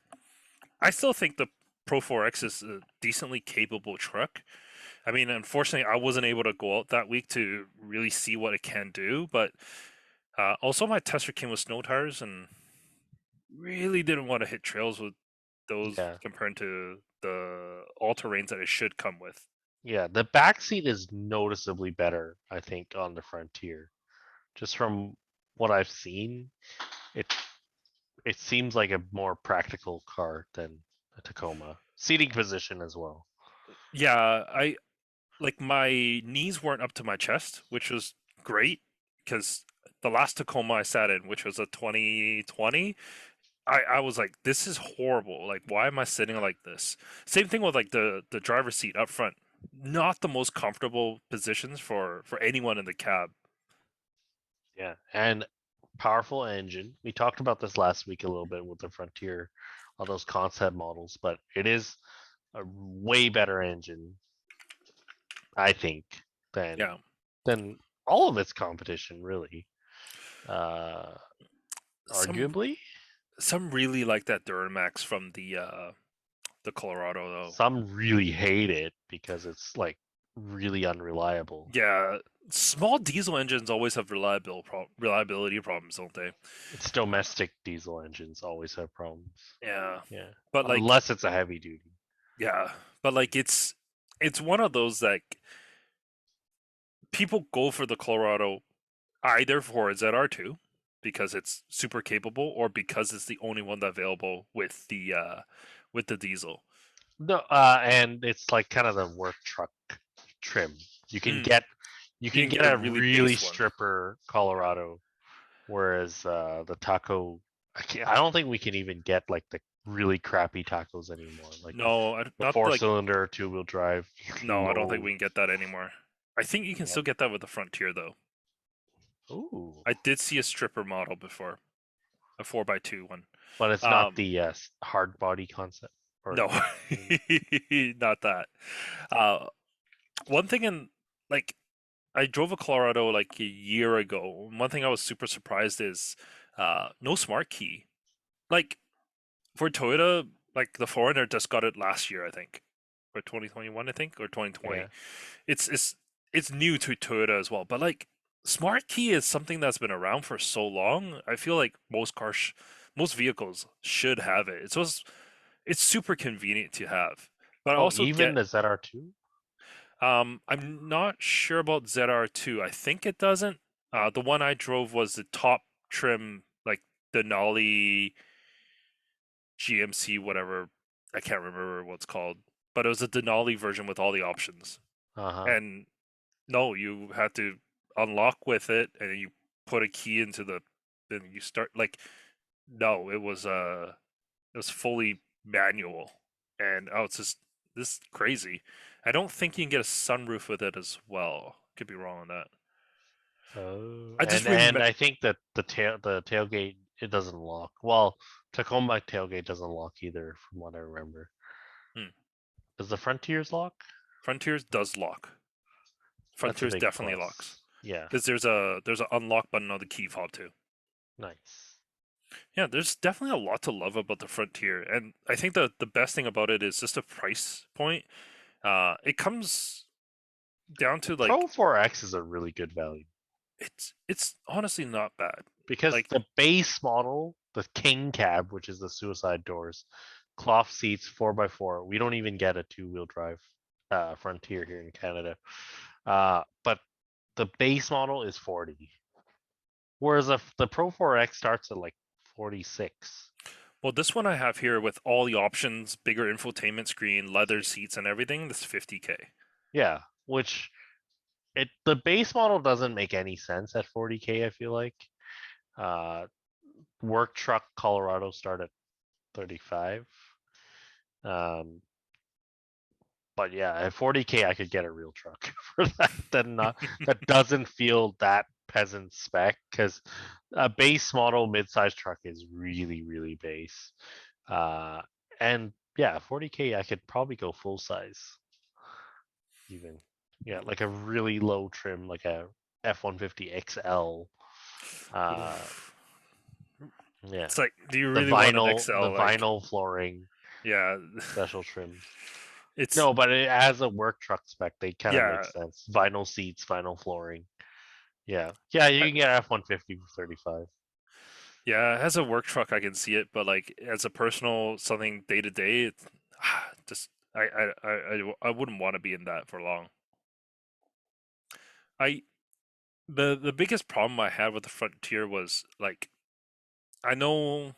I still think the Pro 4X is a decently capable truck. I mean, unfortunately, I wasn't able to go out that week to really see what it can do. But also, my tester came with snow tires and really didn't want to hit trails with those Yeah, compared to the all terrains that it should come with. yeah. The back seat is noticeably better, I think, on the Frontier. Just from what I've seen, it it seems like a more practical car than a Tacoma. Seating position as well. Yeah, I like my knees weren't up to my chest, which was great because the last Tacoma I sat in, which was a 2020, I was like, this is horrible. Like, why am I sitting like this? Same thing with like the driver's seat up front. Not the most comfortable positions for anyone in the cab. Yeah, and powerful engine. We talked about this last week a little bit with the Frontier, all those concept models, but it is a way better engine, I think, than Yeah, than all of its competition, really. Uh, some arguably, some really like that Duramax from the Colorado though. some really hate it because it's like really unreliable. Yeah, small diesel engines always have reliability problems, don't they? It's domestic diesel engines always have problems. Yeah, Yeah, but like, unless it's a heavy duty. yeah, but like it's one of those that people go for the Colorado either for a ZR2 because it's super capable or because it's the only one that's available with the diesel. No, and it's like kind of the work truck trim. You can Mm, get you you can can get get a a really really base one. stripper Colorado, whereas the taco, I don't think we can even get like the really crappy tacos anymore. Like No, the not like four-cylinder, two-wheel drive, no, I don't think low. we can get that anymore. I think you can Yep. still get that with the Frontier though. Ooh, I did see a stripper model before, a 4x2 one. but it's not Um, the hard body concept. Or no, not that. Uh, one thing in like I drove a Colorado like a year ago. One thing I was super surprised is no smart key. Like for Toyota, like the Foreigner just got it last year, I think, or 2021, I think, or 2020. Yeah. It's new to Toyota as well, but like smart key is something that's been around for so long. I feel like most vehicles should have it. It's super convenient to have. But I Oh, also even get the ZR2. I'm not sure about ZR2. I think it doesn't. The one I drove was the top trim, like Denali GMC, whatever. I can't remember what it's called, but it was a Denali version with all the options. Uh huh. And no, you had to unlock with it, and you put a key into the. Then you start like no, it was fully manual, and oh, it's just this is crazy. I don't think you can get a sunroof with it as well. Could be wrong on that. Oh, I just and remember. I think that the tailgate, it doesn't lock. Well, Tacoma tailgate doesn't lock either, from what I remember. Does the Frontiers lock? Frontiers does lock. That's a Frontiers big definitely locks plus. Yeah, because there's an unlock button on the key fob too. nice. Yeah, there's definitely a lot to love about the Frontier, and I think the best thing about it is just the price point. It comes down The to Pro like 4X is a really good value it's honestly not bad. because Like the base model, the King cab, which is the suicide doors, cloth seats, 4x4. We don't even get a two-wheel drive Frontier here in Canada. But the base model is 40. Whereas the Pro 4X starts at like 46. well, this one I have here with all the options, bigger infotainment screen, leather seats, and everything. This 50K. Yeah, which the base model doesn't make any sense at 40K, I feel like. Uh Work truck Colorado start at 35. Um but yeah, at 40K I could get a real truck for that that doesn't feel that peasant spec because a base model mid-size truck is really, really base. Uh, and yeah, 40K, I could probably go full size even. Yeah, like a really low trim, like a F-150 XL. Uh, Oof. yeah, It's like, do you the really want an the XL? Like, vinyl flooring, yeah, special trims. it's No, but as a work truck spec, they kind of make yeah, sense. Vinyl seats, vinyl flooring. Yeah, yeah, you I- can get F-150 for 35. yeah. As a work truck, I can see it, but like as a personal something day to day, it's just I wouldn't want to be in that for long. I the biggest problem I had with the Frontier was like I know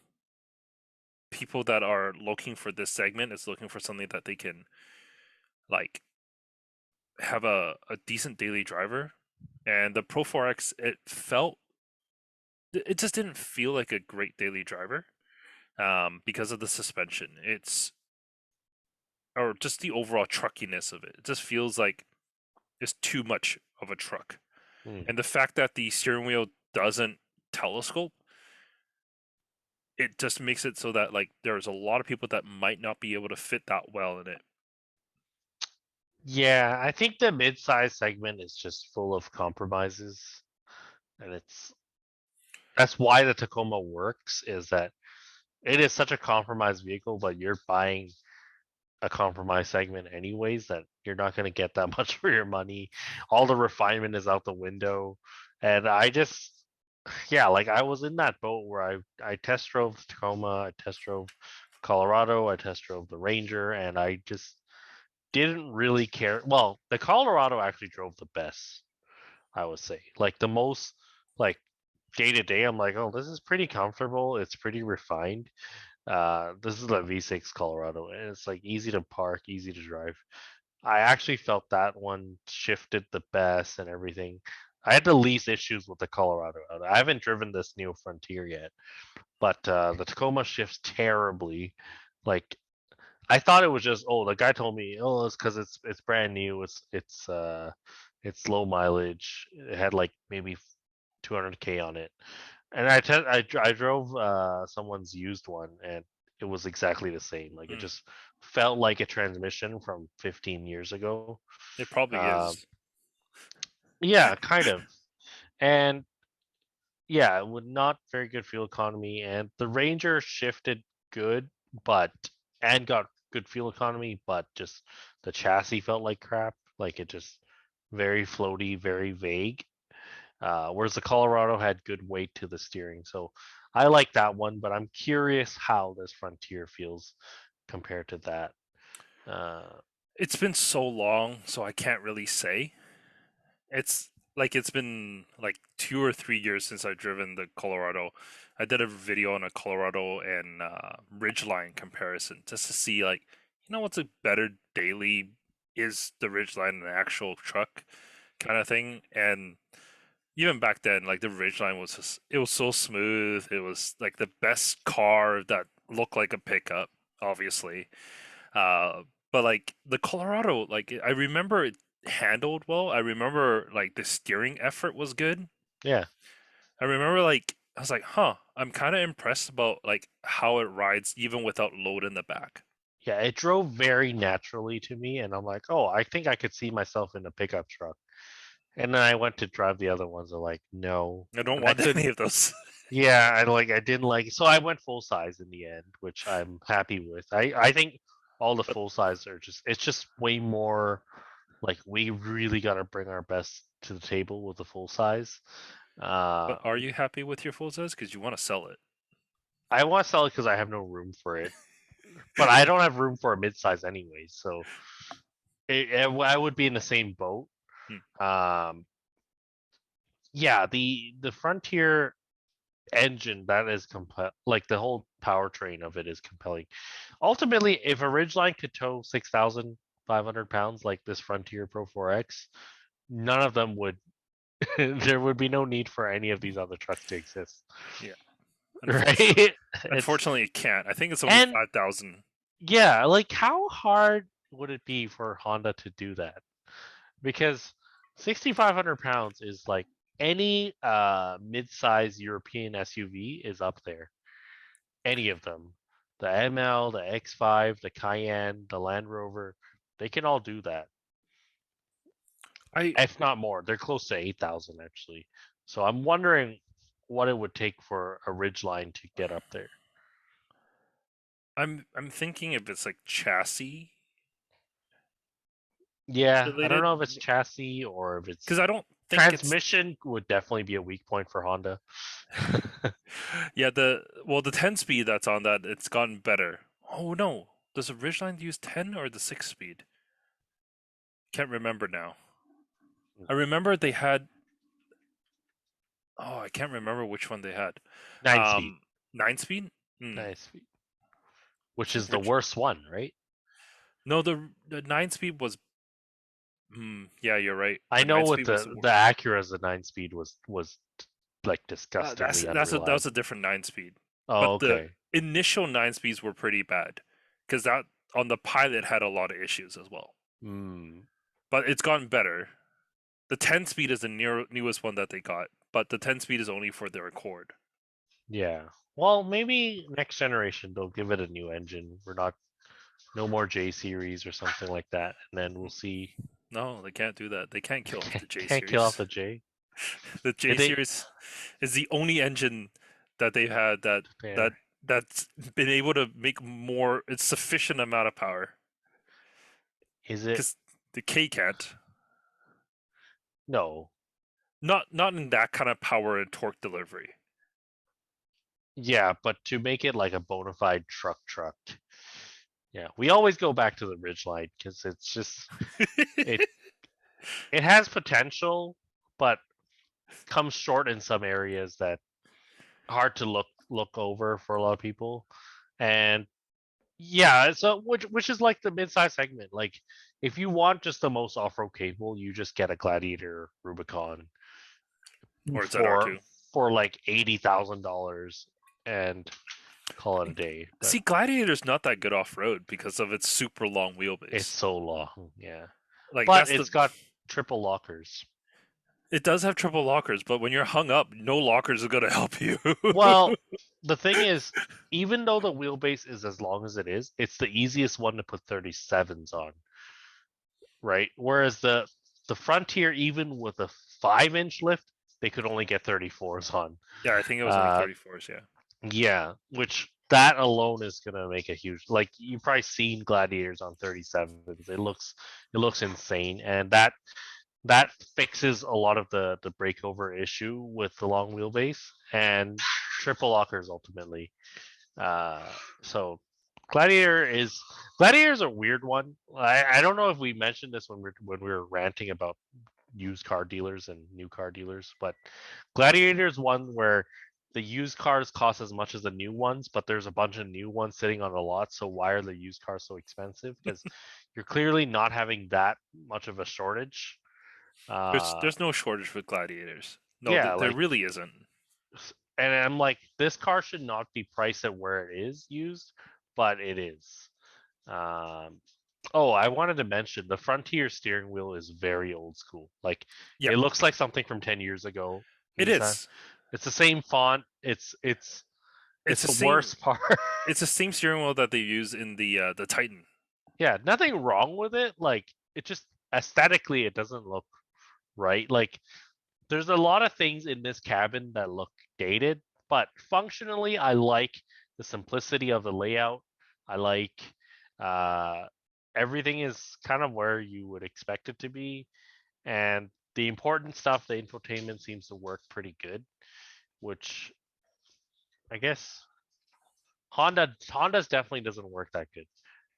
people that are looking for this segment is looking for something that they can like have a decent daily driver, and the Pro 4X it just didn't feel like a great daily driver because of the suspension. It's or just the overall truckiness of it. It just feels like it's too much of a truck. Hmm. And the fact that the steering wheel doesn't telescope, it just makes it so that like there's a lot of people that might not be able to fit that well in it. Yeah, I think the mid-size segment is just full of compromises, and that's why the Tacoma works. Is that it is such a compromised vehicle, but you're buying a compromised segment anyways. That You're not going to get that much for your money. All the refinement is out the window. And I just, yeah, like I was in that boat where I test drove the Tacoma, I test drove Colorado, I test drove the Ranger, and I just didn't really care. Well, the Colorado actually drove the best, I would say. Like the most, like day to day, I'm like, oh, this is pretty comfortable. It's pretty refined. This is a V6 Colorado, and it's like easy to park, easy to drive. I actually felt that one shifted the best and everything. I had the least issues with the Colorado. I haven't driven this new Frontier yet, but the Tacoma shifts terribly. Like I thought it was just, oh, the guy told me, oh, it's because it's brand new. It's low mileage. It had like maybe 200K on it, and I drove someone's used one, and it was exactly the same. Like it Hmm. just felt like a transmission from 15 years ago. It probably Um, is. yeah, kind of. And yeah, with not very good fuel economy, and the Ranger shifted good, but and got good fuel economy, but just the chassis felt like crap. Like it just very floaty, very vague. Whereas the Colorado had good weight to the steering, so I like that one. But I'm curious how this Frontier feels compared to that. Uh, It's been so long, so I can't really say. It's like it's been like 2 or 3 years since I've driven the Colorado. I did a video on a Colorado and Ridgeline comparison just to see like what's a better daily is the Ridgeline an actual truck kind of thing. And even back then, like the Ridgeline was just it was so smooth. It was like the best car that looked like a pickup, obviously. Uh, but like the Colorado, like I remember it handled well. I remember like the steering effort was good. yeah, I remember like I was like, huh, I'm kind of impressed about like how it rides even without load in the back. yeah, it drove very naturally to me, and I'm like, oh, I think I could see myself in a pickup truck. And then I went to drive the other ones. I'm like, no. I don't And I want did, any of those. yeah, I didn't like. So I went full size in the end, which I'm happy with. I think all the But full size are just it's just way more like we really got to bring our best to the table with the full size. but are Um, you happy with your full size? Because you want to sell it. I want to sell it because I have no room for it, but I don't have room for a mid size anyway. So I would be in the same boat. Hmm. Um, yeah, the Frontier engine that is like the whole powertrain of it is compelling. Ultimately, if a Ridgeline could tow 6,500 pounds like this Frontier Pro 4X, none of them would. There would be no need for any of these other trucks to exist, Yeah, unfortunately, right? It's unfortunately it can't. I think it's only and 5,000. yeah, like how hard would it be for Honda to do that? Because 6,500 pounds is like any mid-size European SUV is up there. Any of them. The ML, the X5, the Cayenne, the Land Rover, they can all do that. I If not more. They're close to 8,000 actually. So I'm wondering what it would take for a Ridgeline to get up there. I'm thinking if it's like chassis Yeah, I don't related, know if it's chassis or if because it's I don't think it's transmission would definitely be a weak point for Honda. yeah, the 10 speed that's on that, it's gotten better. Oh no. Does the Ridgeline use 10 or the 6 speed? Can't remember now. I remember they had I can't remember which one they had. 9 speed. Um 9 speed? Hmm. 9 speed. Which So is the worst one, right? No, the 9 speed was yeah, you're right. I The know 9 with speed was the the worst. Acura's the 9 speed was like That's disgustingly that was a unreliable. different 9 speed. Oh, But the okay. initial 9 speeds were pretty bad cuz that on the Pilot had a lot of issues as well. Hmm. But it's gotten better. The 10 speed is the newest one that they got, but the 10 speed is only for their Accord. Yeah. Well, maybe next generation they'll give it a new engine. We're not no more J series or something like that, and then we'll see. No, they can't do that. They can't kill off the J Can't kill off series. the J. The J Did they? series is the only engine that they've had that There. that's been able to make more. It's sufficient amount of power Is it? The K can't. No. Not in that kind of power and torque delivery. Yeah, but to make it like a bona fide truck. Yeah, we always go back to the Ridgeline because it's just it it has potential, but comes short in some areas that hard to look over for a lot of people. And yeah, so which is like the mid-size segment. Like if you want just the most off-road capable, you just get a Gladiator Rubicon Or for ZR2. for like $80,000 and call it a day. But See, Gladiator's not that good off road because of its super long it's wheelbase. so long, yeah. Like But that's the. it's got triple lockers. It does have triple lockers, but when you're hung up, no lockers are gonna help you. Well, the thing is, even though the wheelbase is as long as it is, it's the easiest one to put 37s on, right? Whereas the Frontier, even with a 5-inch lift, they could only get 34s on. Yeah, I think it was only Uh, 34s. Yeah. yeah, which that alone is gonna make a huge. Like you've probably seen Gladiators on 37s. It looks insane, and that fixes a lot of the breakover issue with the long wheelbase and triple lockers ultimately. Uh, so Gladiator is a weird one. I don't know if we mentioned this when we were ranting about used car dealers and new car dealers, but Gladiator is one where the used cars cost as much as the new ones, but there's a bunch of new ones sitting on the lot. So why are the used cars so expensive? Because you're clearly not having that much of a shortage. Uh, There's no shortage with Gladiators. No, yeah, there like, really isn't. and I'm like, this car should not be priced at where it is used, but it is. Um, oh, I wanted to mention the Frontier steering wheel is very old school. Like, Yeah, it looks like something from 10 years ago. it Nissan. is. It's the same font. It's It's the the same. worst part. It's the same steering wheel that they use in the Titan. Yeah, nothing wrong with it. Like, it just aesthetically, it doesn't look right. Like, there's a lot of things in this cabin that look dated, but functionally, I like the simplicity of the layout. I like uh, everything is kind of where you would expect it to be, and the important stuff, the infotainment seems to work pretty good, which I guess Honda's definitely doesn't work that good.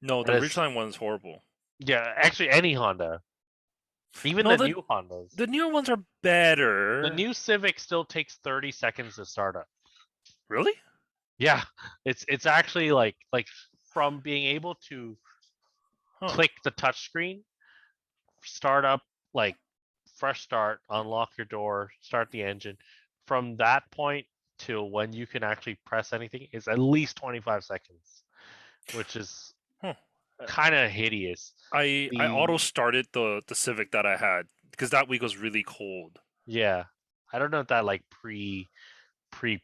No, the And it's Ridgeline one is horrible. yeah, actually any Honda, even No, the the new Hondas, the newer ones are the better. new Civic still takes 30 seconds to start up. Really? Yeah, it's actually like from being able to Huh. click the touchscreen, start up, like fresh start, unlock your door, start the engine. From that point to when you can actually press anything is at least 25 seconds, which is Huh. kind of hideous. I auto The started the Civic that I had because that week was really cold. yeah, I don't know if that like pre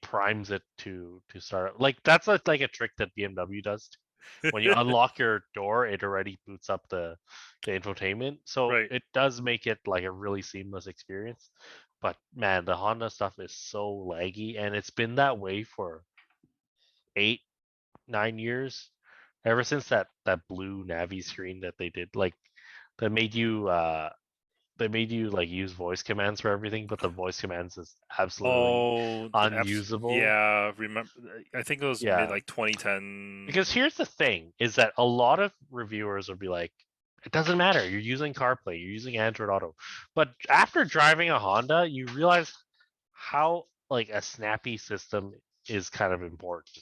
primes it to start up. Like that's like a trick that BMW does. When you unlock your door, it already boots up the infotainment. So Right. it does make it like a really seamless experience. But man, the Honda stuff is so laggy, and it's been that way for 8, 9 years. Ever since that blue Navi screen that they did, like that made you like use voice commands for everything, but the voice commands is absolutely Oh, unusable. yeah. Remember, I think it was mid Yeah, like 2010. because here's the thing: is that a lot of reviewers will be like, "It doesn't matter. You're using CarPlay. You're using Android Auto." But after driving a Honda, you realize how like a snappy system is kind of important.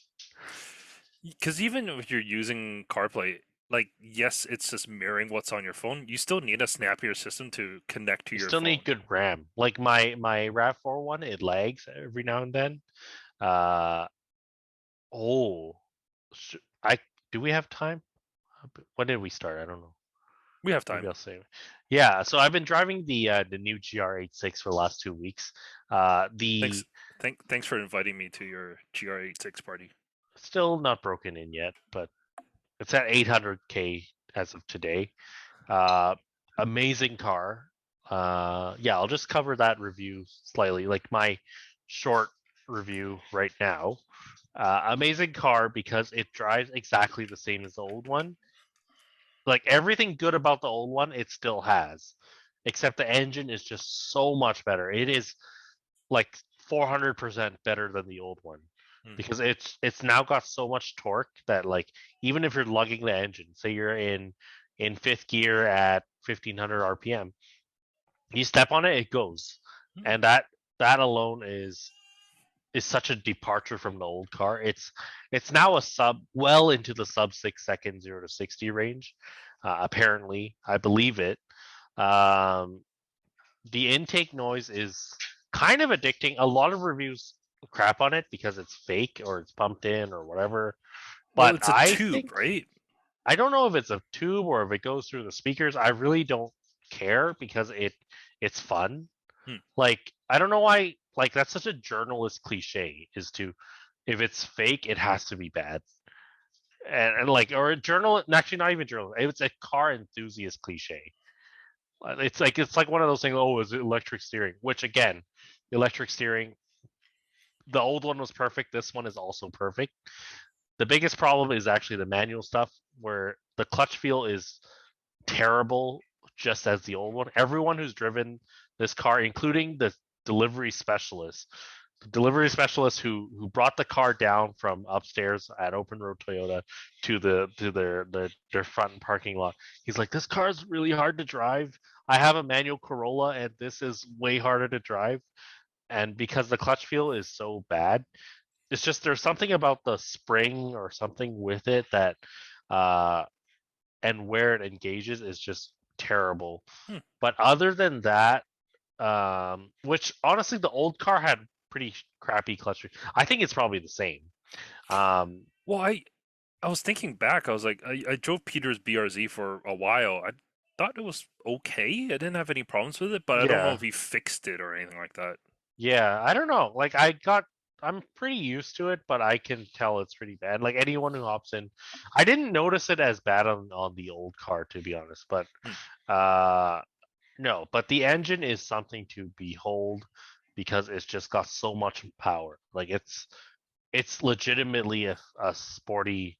Because even if you're using CarPlay, like yes, it's just mirroring what's on your phone. You still need a snappier system to connect to You your still need phone. good RAM. Like my RAV4 one, it lags every now and then. Uh oh, I do we have time? When did we start? I don't know. We have Maybe time. I'll save it. Yeah, so I've been driving the new GR86 for the last 2 weeks. The Thanks for inviting me to your GR86 party. still not broken in yet, but it's at 800K as of today. Uh, amazing car. Yeah, I'll just cover that review slightly, like my short review right now. Amazing car because it drives exactly the same as the old one. like everything good about the old one, it still has, except the engine is just so much better. It is like 400% better than the old one Hmm. because it's now got so much torque that like even if you're lugging the engine, say you're in fifth gear at 1500 RPM, you step on it, it goes, Hmm. and that alone is such a departure from the old car. It's now a sub well into the sub 6 second 0 to 60 range. Apparently, I believe it. Um, the intake noise is kind of addicting. A lot of reviews crap on it because it's fake or it's pumped in or whatever. Well, But it's a tube, right? I don't know if it's a tube or if it goes through the speakers. I really don't care because it's fun. Hmm. Like I don't know why. Like that's such a journalist cliche is to if it's fake, it has to be bad. And like or a journal actually not even journal. It's a car enthusiast cliche. It's like one of those things. Oh, is it electric steering? Which again, electric steering. The old one was perfect. This one is also perfect. The biggest problem is actually the manual stuff, where the clutch feel is terrible, just as the old one. Everyone who's driven this car, including the delivery specialist who brought the car down from upstairs at Open Road Toyota to their front parking lot. He's like, this car is really hard to drive. I have a manual Corolla, and this is way harder to drive. And because the clutch feel is so bad, it's just there's something about the spring or something with it that uh and where it engages is just terrible. Hmm. But other than that, which honestly the old car had pretty crappy clutch. I think it's probably the same. Um, Well, I was thinking back. I was like, I drove Peter's BRZ for a while. I thought it was okay. I didn't have any problems with it, but I don't know yeah, if he fixed it or anything like that. yeah. I don't know. Like I'm pretty used to it, but I can tell it's pretty bad. Like anyone who hops in, I didn't notice it as bad on the old car to be honest. But Hmm. uh, no. But the engine is something to behold because it's just got so much power. Like it's legitimately a sporty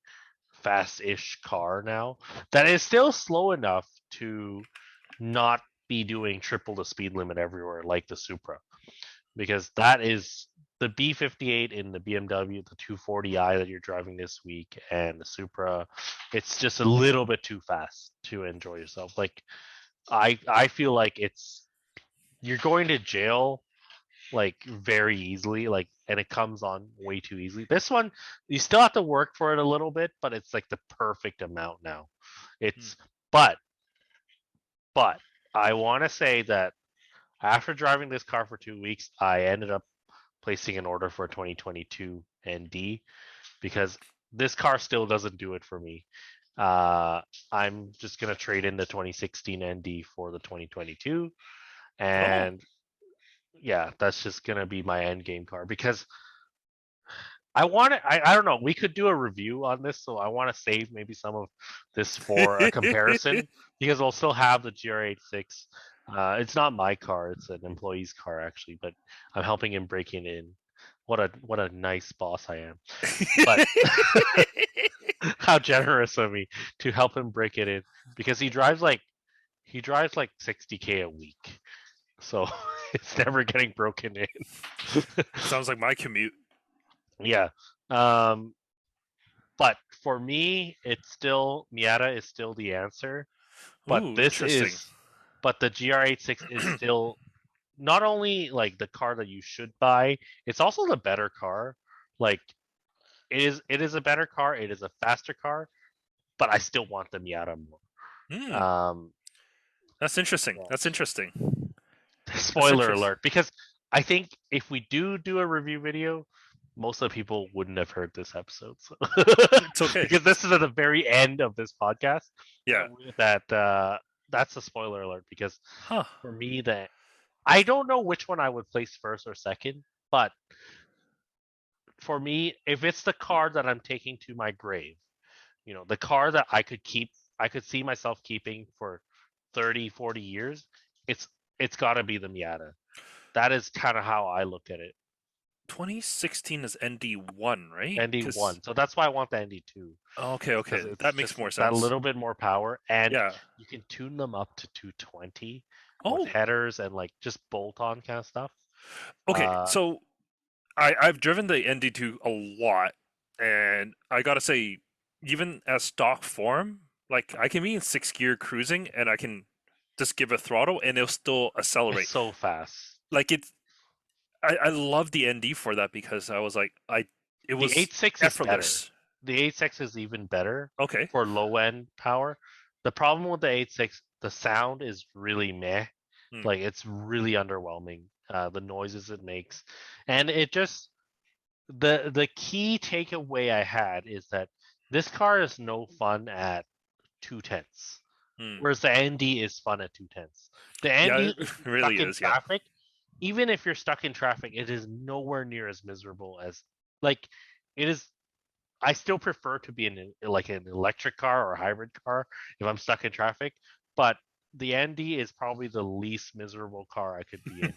fast-ish car now that is still slow enough to not be doing triple the speed limit everywhere like the Supra, because that is the B58 in the BMW, the 240i that you're driving this week, and the Supra. It's just a little bit too fast to enjoy yourself. Like I feel like it's you're going to jail like very easily, like, and it comes on way too easily. This one you still have to work for it a little bit, but it's like the perfect amount now. Hmm. It's but but I want to say that after driving this car for 2 weeks, I ended up placing an order for a 2022 ND because this car still doesn't do it for me. uh I'm just gonna trade in the 2016 ND for the 2022, Oh, and yeah, that's just gonna be my end game car because I want to. I don't know. We could do a review on this, so I want to save maybe some of this for a comparison because we'll still have the GR86. It's not my car; it's an employee's car actually, but I'm helping him break it in. What a nice boss I am! But how generous of me to help him break it in because he drives like 60K a week, so it's never getting broken in. sounds like my commute. Yeah. Um, But for me, it's still Miata is still the answer. But Ooh, this interesting. is, but the GR86 is still not only like the car that you should buy, it's also the better car. Like it is a better car, it is a faster car, but I still want the Miata more. Hmm, that's interesting. Yeah. That's interesting. That's Spoiler interesting. alert, because I think if we do a review video, most of the people wouldn't have heard this episode. So It's okay. because this is at the very end of this podcast, Yeah. that that's a spoiler alert. Because Huh. for me, that I don't know which one I would place first or second, but for me, if it's the car that I'm taking to my grave, the car that I could see myself keeping for 30, 40 years, it's it's got to be the Miata. That is kind of how I look at it. 2016 is ND1, right? Because ND1. So that's why I want the ND2 okay, because it's that makes just more that sense. little bit more power, and Yeah. you can tune them up to 220 with Oh, headers and like just bolt-on kind of stuff. okay. Uh, So I've driven the ND2 a lot, and I gotta say, even as stock form, like I can be in sixth gear cruising, and I can just give a throttle, and it'll still it's accelerate. so fast. Like I love the ND for that because I was like, it The was 8.6 is better. effortless. The 8.6 is even better Okay. for low end power. The problem with the 8.6, the sound is really meh. Hmm. Like it's really underwhelming. The noises it makes, and it just the key takeaway I had is that this car is no fun at 210s, Hmm. whereas the ND is fun at 210s. The Yeah, ND, it if you're really stuck in is. Yeah. traffic, even if you're stuck in traffic, it is nowhere near as miserable as like it is. I still prefer to be in like an electric car or a hybrid car if I'm stuck in traffic, but the ND is probably the least miserable car I could be in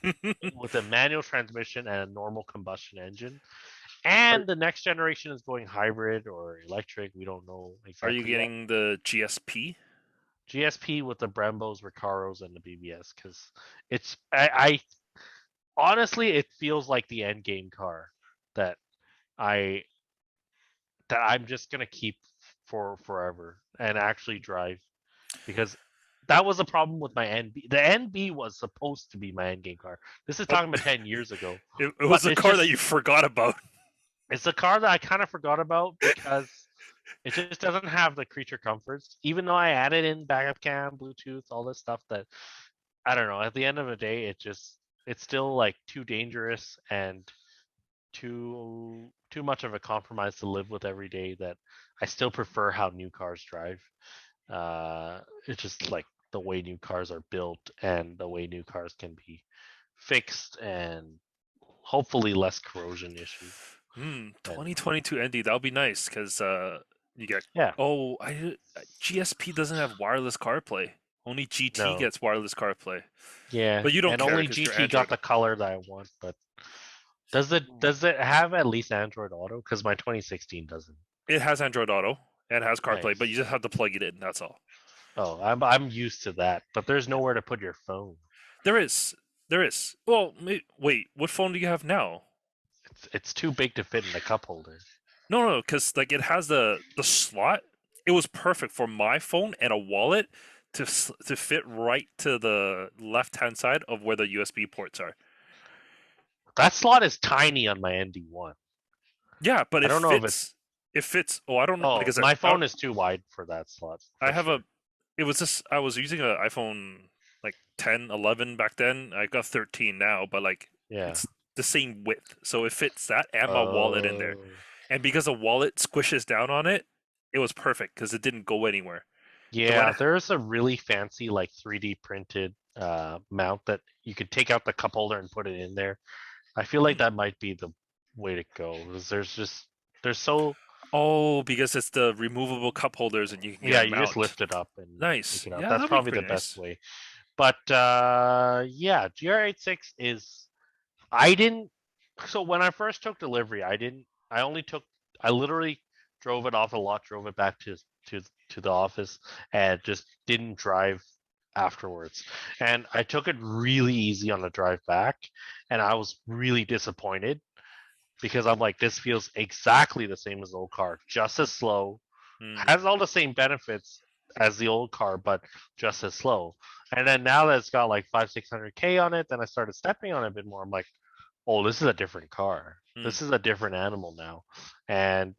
with a manual transmission and a normal combustion engine. Are And the next generation is going hybrid or electric. We don't know are you exactly yet. getting the GSP? GSP with the Brembos, Recaros, and the BBS because I honestly it feels like the end game car that I I'm just gonna keep for forever and actually drive because that was a problem with my NB. The NB was supposed to be my end game car. This is But talking about 10 years ago, it but was a car that you forgot about. it's a car that I kind of forgot about because it just doesn't have the creature comforts. Even though I added in backup cam, Bluetooth, all this stuff that I don't know. At the end of the day, it's still like too dangerous and too much of a compromise to live with every day that I still prefer how new cars drive. It's just like the way new cars are built and the way new cars can be fixed and hopefully less corrosion issues. And 2022 ND. That'll be nice because you get. yeah, Oh, GSP doesn't have wireless CarPlay. Only GT no, gets wireless CarPlay. yeah, But you don't and care only because you're GT got Android. the color that I want. But does it have at least Android Auto? Because my 2016 doesn't. It has Android Auto and has CarPlay, but you Nice. just have to plug it in. That's all. Oh, I'm used to that, but there's nowhere to put your phone. There is, there is. Well, wait. What phone do you have now? It's too big to fit in the cup holder. No, because like it has the slot. It was perfect for my phone and a wallet to fit right to the left hand side of where the USB ports are. That slot is tiny on my ND1. Yeah, but I it don't know if it's. fits. It fits. Oh, I don't like I Oh, said. my phone is too wide for that slot I for have a. sure. It was just I was using an iPhone like 10, 11 back then. I got 13 now, but like Yeah. it's the same width, so it fits that and my wallet in there. Oh. And because the wallet squishes down on it, it was perfect because it didn't go anywhere. The one, Yeah, there's a really fancy like 3D printed mount that you could take out the cup holder and put it in there. I feel like hmm. that might be the way to go. 'Cause there's so Oh, because it's the removable cup holders and you can get yeah, a you just mount. lift it up and take Nice. it out. Yeah, That's that'd be probably the pretty best nice. way. But yeah, GR86 is I didn't so when I first took delivery, I only took I literally drove it off a lot, drove it back to to the office and just didn't drive afterwards. And I took it really easy on the drive back and I was really disappointed because I'm like this feels exactly the same as the old car, just as slow, Hmm. has all the same benefits as the old car, but just as slow. And then now that it's got like 500-600K on it, then I started stepping on it a bit more. I'm like, oh, this is a different car. Hmm. This is a different animal now. And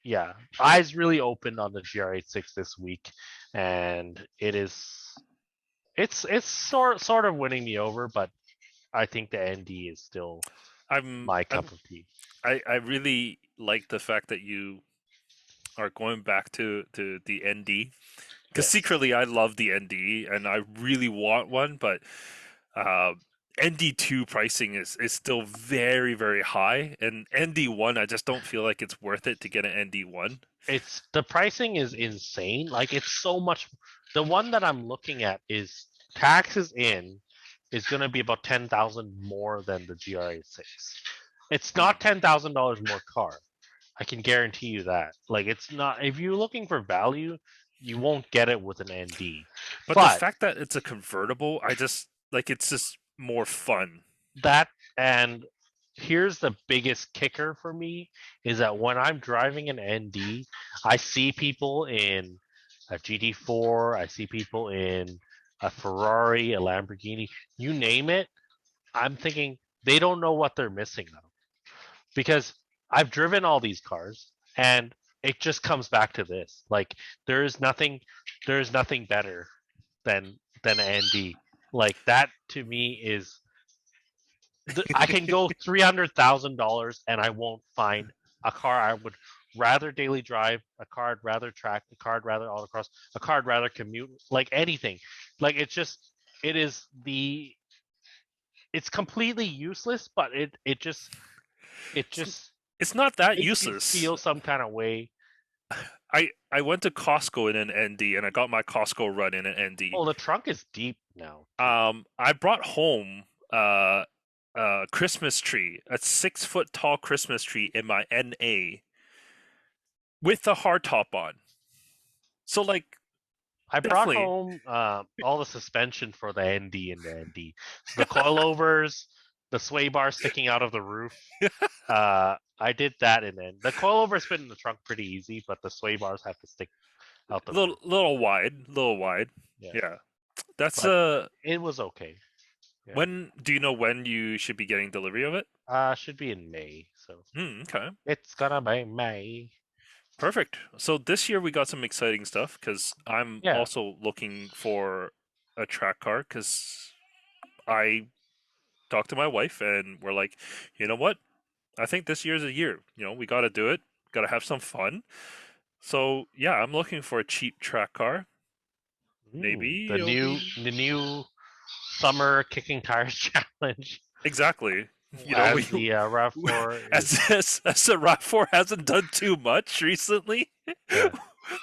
yeah, eyes really opened on the GR86 this week, and it's sort of winning me over, but I think the ND is still I'm my I'm cup of tea. I really like the fact that you are going back to the ND because Yes. secretly I love the ND and I really want one, but uh, ND2 pricing is still very high, and ND1 I just don't feel like it's worth it to get an ND1. It's the pricing is insane. Like it's so much. The one that I'm looking at is taxes in is going to be about 10,000 more than the GR86. It's not $10,000 more car. I can guarantee you that. Like, it's not. If you're looking for value, you won't get it with an ND. But the But fact that it's a convertible, I just like it's just more fun. that and here's the biggest kicker for me is that when I'm driving an ND, I see people in a GT4, I see people in a Ferrari, a Lamborghini, you name it. I'm thinking they don't know what they're missing out because I've driven all these cars and it just comes back to this. Like there's nothing better than an ND. Like that to me is I can go $300,000 and I won't find a car I would rather daily drive, a car I'd rather track, a car I'd rather autocross, a car I'd rather commute, like anything. Like it is it's completely useless, but it just It's not that makes you useless. feel some kind of way. I went to Costco in an ND and I got my Costco run in an ND. Oh, the trunk is deep now too. I brought home a Christmas tree, a 6 foot tall Christmas tree in my NA with the hard top on. So like I brought definitely home all the suspension for the ND and the ND. So the coilovers, the sway bar sticking out of the roof. I did that, and then the coilovers fit in the trunk pretty easy, but the sway bars have to stick out the roof. little wide. Yeah, Yeah. That's but it was okay. Yeah. when do you know when you should be getting delivery of it? Should be in May, so Okay. it's gonna be May. Perfect. So this year we got some exciting stuff because I'm Yeah, also looking for a track car because I talked to my wife and we're like, you know what? I think this year's a year. We got to do it. Got to have some fun. So yeah, I'm looking for a cheap track car. Maybe it'll be the new summer kicking tires challenge. exactly. We As the RAV4 is as the RAV4 hasn't done too much recently. yeah.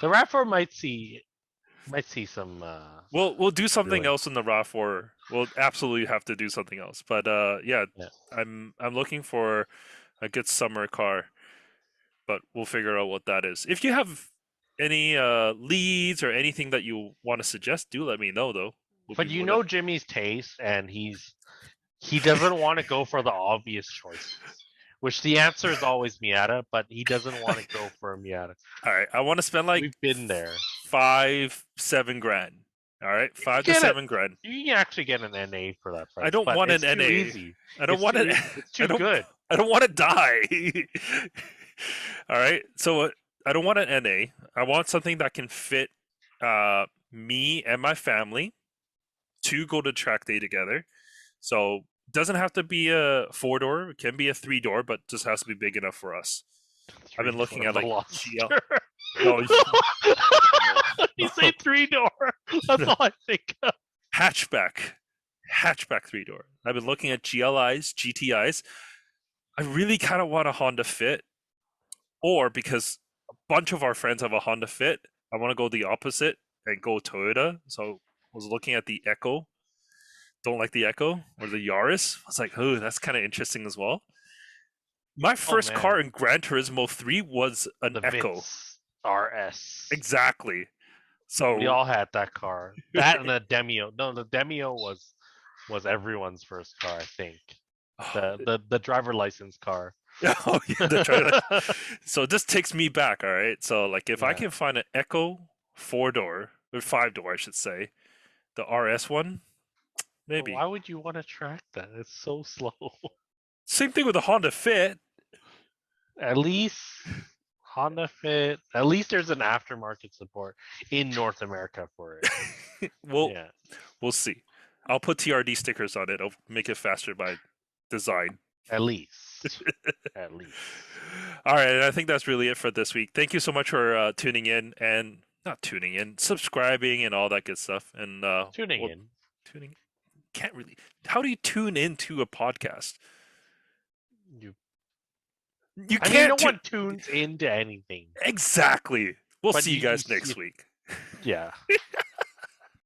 The RAV4 might see some We'll do something doing. else in the RAV4. We'll absolutely have to do something else. But yeah, Yeah. I'm looking for a good summer car, but we'll figure out what that is. If you have any leads or anything that you want to suggest, do let me know though. We'll be But you more than know Jimmy's taste, and he doesn't want to go for the obvious choices. Which the answer is always Miata, but he doesn't want to go for a Miata. all right. I want to spend like We've been there. 5-7 grand. All right, You can five to get it. seven grand. You can actually get an NA for that price. I don't but want an it's too NA. easy. I don't It's want too it. easy. It's I too don't. good. I don't want to die. All right. So I don't want an NA. I want something that can fit me and my family to go to track day together. So it doesn't have to be a 4 door. It can be a 3 door, but just has to be big enough for us. I've been looking Three-door at like GL. Veloster. No, You say 3-door. That's all I think of. hatchback. Hatchback 3 door. I've been looking at GLIs, GTIs. I really kind of want a Honda Fit, or because a bunch of our friends have a Honda Fit, I want to go the opposite and go Toyota. So I was looking at the Echo. Don't like the Echo or the Yaris. I was like, oh, that's kind of interesting as well. My Oh first car man, in Gran Turismo 3 was an the Echo. Vitz RS. Exactly. We So all had that car. That and the Demio. No, the Demio was everyone's first car, I think. The driver license car. oh yeah, so this takes me back. All right. So like if I Yeah. can find an Echo 4 door or 5 door, I should say, the RS one, But why maybe. would you want to track that? It's so slow. Same thing with the Honda Fit. At least Honda Fit. At least there's an aftermarket support in North America for it. We'll Yeah. we'll see. I'll put TRD stickers on it. I'll make it faster by design. At least. At least. All right, and I think that's really it for this week. Thank you so much for tuning in and not tuning in, subscribing and all that good stuff. And Tuning we'll, in. tuning can't really. How do you tune into a podcast? You You I mean can't no one tunes into anything. exactly. We'll But see you guys next week. yeah.